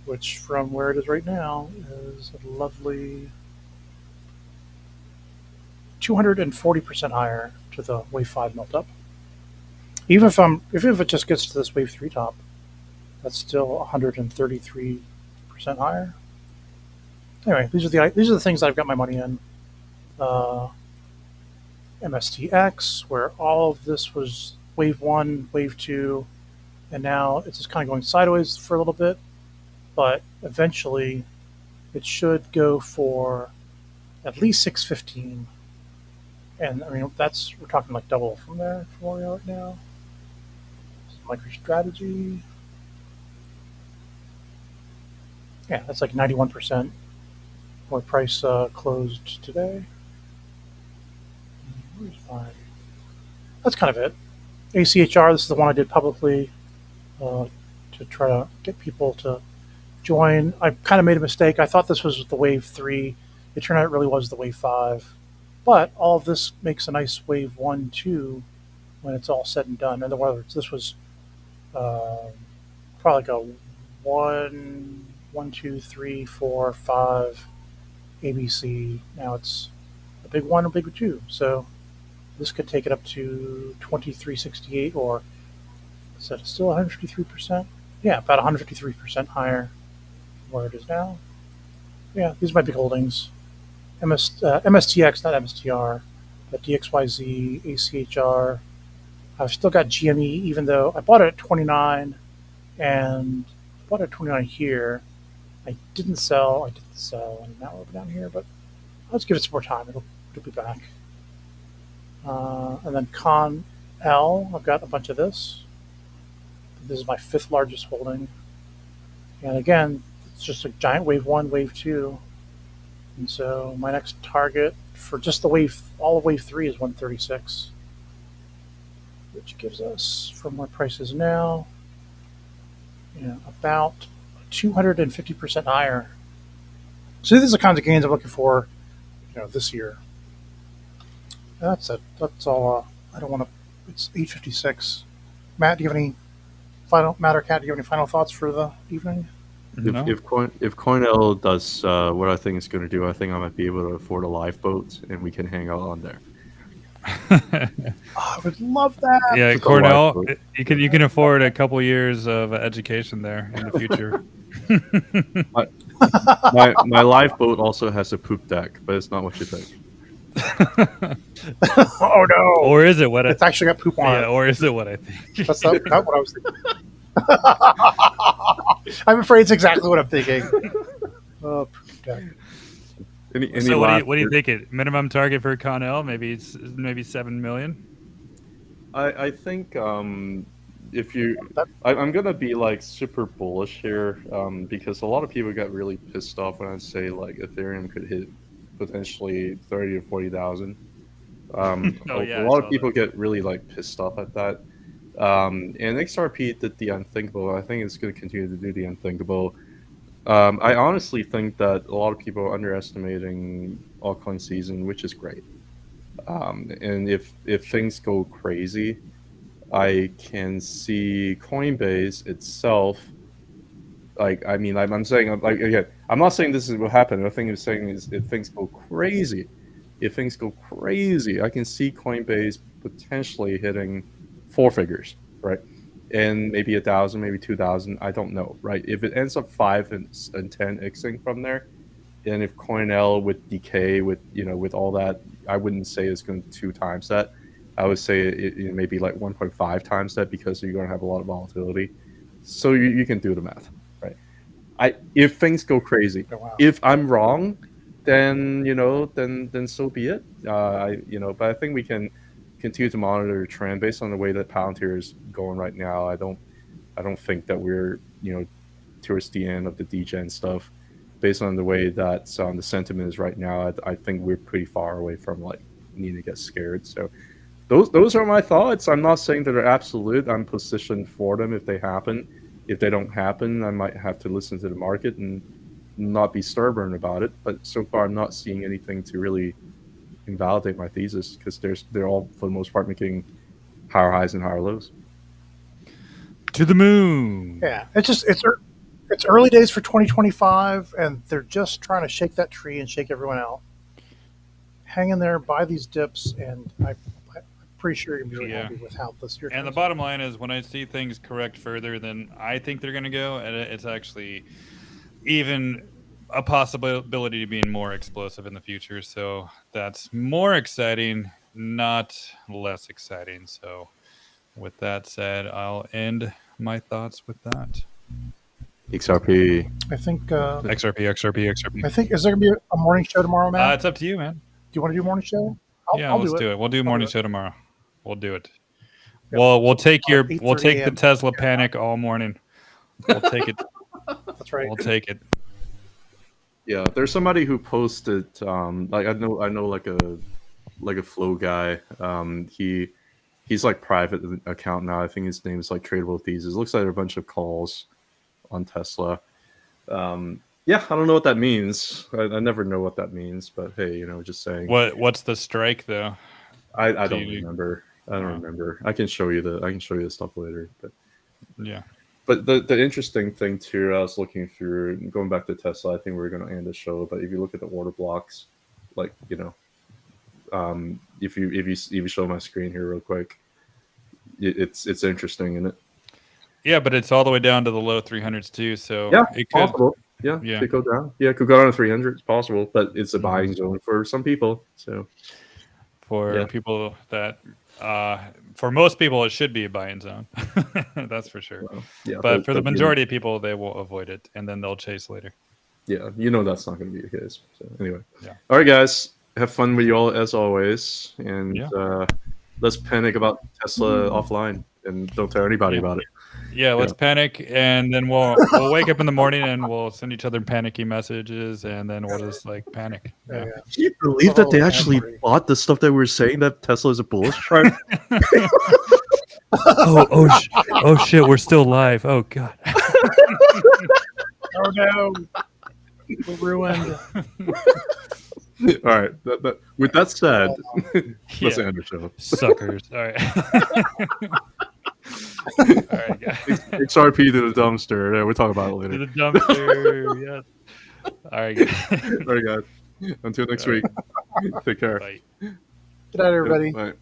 which from where it is right now is a lovely 240% higher to the wave 5 melt up. Even if it just gets to this wave 3 top, that's still 133% higher. Anyway, these are the things that I've got my money in. MSTX, where all of this was wave 1, wave 2, and now it's just kind of going sideways for a little bit, but eventually it should go for at least 615. And I mean, we're talking like double from there from where we are right now. MicroStrategy. Yeah, that's like 91% where price closed today. Where's mine? That's kind of it. ACHR, this is the one I did publicly to try to get people to join. I kind of made a mistake. I thought this was the wave 3. It turned out it really was the wave 5. But all of this makes a nice wave 1, 2 when it's all said and done. In other words, this was probably like a 1, 2, 3, 4, 5 ABC. Now it's a big 1 and a big 2. So this could take it up to 2368, or is that still 153%? Yeah, about 153% higher where it is now. Yeah, these are my big holdings. MSTX, not MSTR, but DXYZ, ACHR. I've still got GME, even though I bought it at 29, and bought at 29 here. I didn't sell, and now we're down here, but let's give it some more time. It'll be back. And then CONL, I've got a bunch of this. This is my 5th largest holding. And again, it's just a giant wave 1, wave 2. And so my next target for just the wave, all of wave 3 is 136, which gives us, from where price is now, about 250% higher. So these are the kinds of gains I'm looking for, this year. That's it. That's all. I don't want to. It's 8:56. Matt, do you have any Matt or Kat, do you have any final thoughts for the evening? No. If COINL does what I think it's going to do, I think I might be able to afford a lifeboat and we can hang out on there. I would love that. Yeah, Just a Cornell, lifeboat. you can afford a couple years of education there in the future. My lifeboat also has a poop deck, but it's not what you think. Oh no! Or is it what It's actually got poop on yeah, it. or is it what I think? That's not what I was thinking. I'm afraid it's exactly what I'm thinking. Oh, poop deck. Any So last what do you words? think? Minimum target for CONL? Maybe 7 million. I think if you, That- I'm gonna be like super bullish here because a lot of people got really pissed off when I say like Ethereum could hit potentially 30 or 40,000. Oh, yeah, a I lot saw of people get really like pissed off at that. And XRP did the unthinkable. I think it's going to continue to do the unthinkable. I honestly think that a lot of people are underestimating altcoin season, which is great. And if things go crazy, I can see Coinbase itself. Like, I mean, I'm saying, like, again, I'm not saying this is what happened. The thing I'm saying is, if things go crazy, I can see Coinbase potentially hitting 4 figures, right? And maybe 1,000, maybe 2,000. I don't know, right? If it ends up 5 and 10 xing from there, and if COINL with decay, with with all that, I wouldn't say it's going to 2 times that. I would say it maybe like 1.5 times that because you're going to have a lot of volatility. So you can do the math, right? If things go crazy, Oh, wow. if I'm wrong, then then so be it. But I think we can continue to monitor the trend based on the way that Palantir is going right now. I don't think that we're towards the end of the degen stuff. Based on the way that the sentiment is right now, I think we're pretty far away from like needing to get scared. So those are my thoughts. I'm not saying that they're absolute. I'm positioned for them if they happen. If they don't happen, I might have to listen to the market and not be stubborn about it. But so far, I'm not seeing anything to really invalidate my thesis because they're all for the most part making higher highs and higher lows. To the moon. Yeah, it's early days for 2025, and they're just trying to shake that tree and shake everyone out. Hang in there, buy these dips, and I'm pretty sure you're going to be really happy with how this year. And the bottom line is, when I see things correct further than I think they're going to go, and it's actually even a possibility of being more explosive in the future. So that's more exciting, not less exciting. So with that said, I'll end my thoughts with that. XRP. I think XRP. I think, is there going to be a morning show tomorrow, Matt? It's up to you, man. Do you want to do a morning show? Let's do it. We'll do a morning show tomorrow. We'll do it. Yep. We'll take the 8:30 Tesla panic all morning. We'll take it. That's right. We'll take it. Yeah, there's somebody who posted like I know like a flow guy. He's like private account now. I think his name is like Tradable Thesis. Looks like a bunch of calls on Tesla. Yeah, I don't know what that means. I never know what that means, but hey, just saying. What's the strike though? I don't remember. I don't remember. I can show you the stuff later. But yeah. But the interesting thing too, I was looking through, going back to Tesla. I think we're going to end the show. But if you look at the order blocks, like if you show my screen here real quick, it's interesting, isn't it? Yeah, but it's all the way down to the low 300s too. So yeah, it could. Possible. Yeah, it could go down. Yeah, it could go down to 300. It's possible, but it's a buying zone for some people. So for people that For most people, it should be a buy-in zone. That's for sure. Well, yeah, But for the majority of people, they will avoid it, and then they'll chase later. Yeah, you know that's not going to be the case. So anyway, Yeah. All right, guys, have fun with you all as always, and Yeah. let's panic about Tesla offline and don't tell anybody about it. Yeah, let's panic, and then we'll wake up in the morning and we'll send each other panicky messages, and then we'll just like panic. Yeah. Yeah. Can you believe that they Oh, actually Henry. bought the stuff that we were saying that Tesla is a bullish chart? Oh shit, we're still live. Oh god. Oh no, we're ruined. All right. With that said, let's Yeah. end the show. Suckers. All right. All right, guys. XRP to the dumpster. Yeah, we'll talk about it later. To the dumpster. Yes. All right, guys. All right, guys. Until next week. Take care. Bye. Good night, everybody. Bye.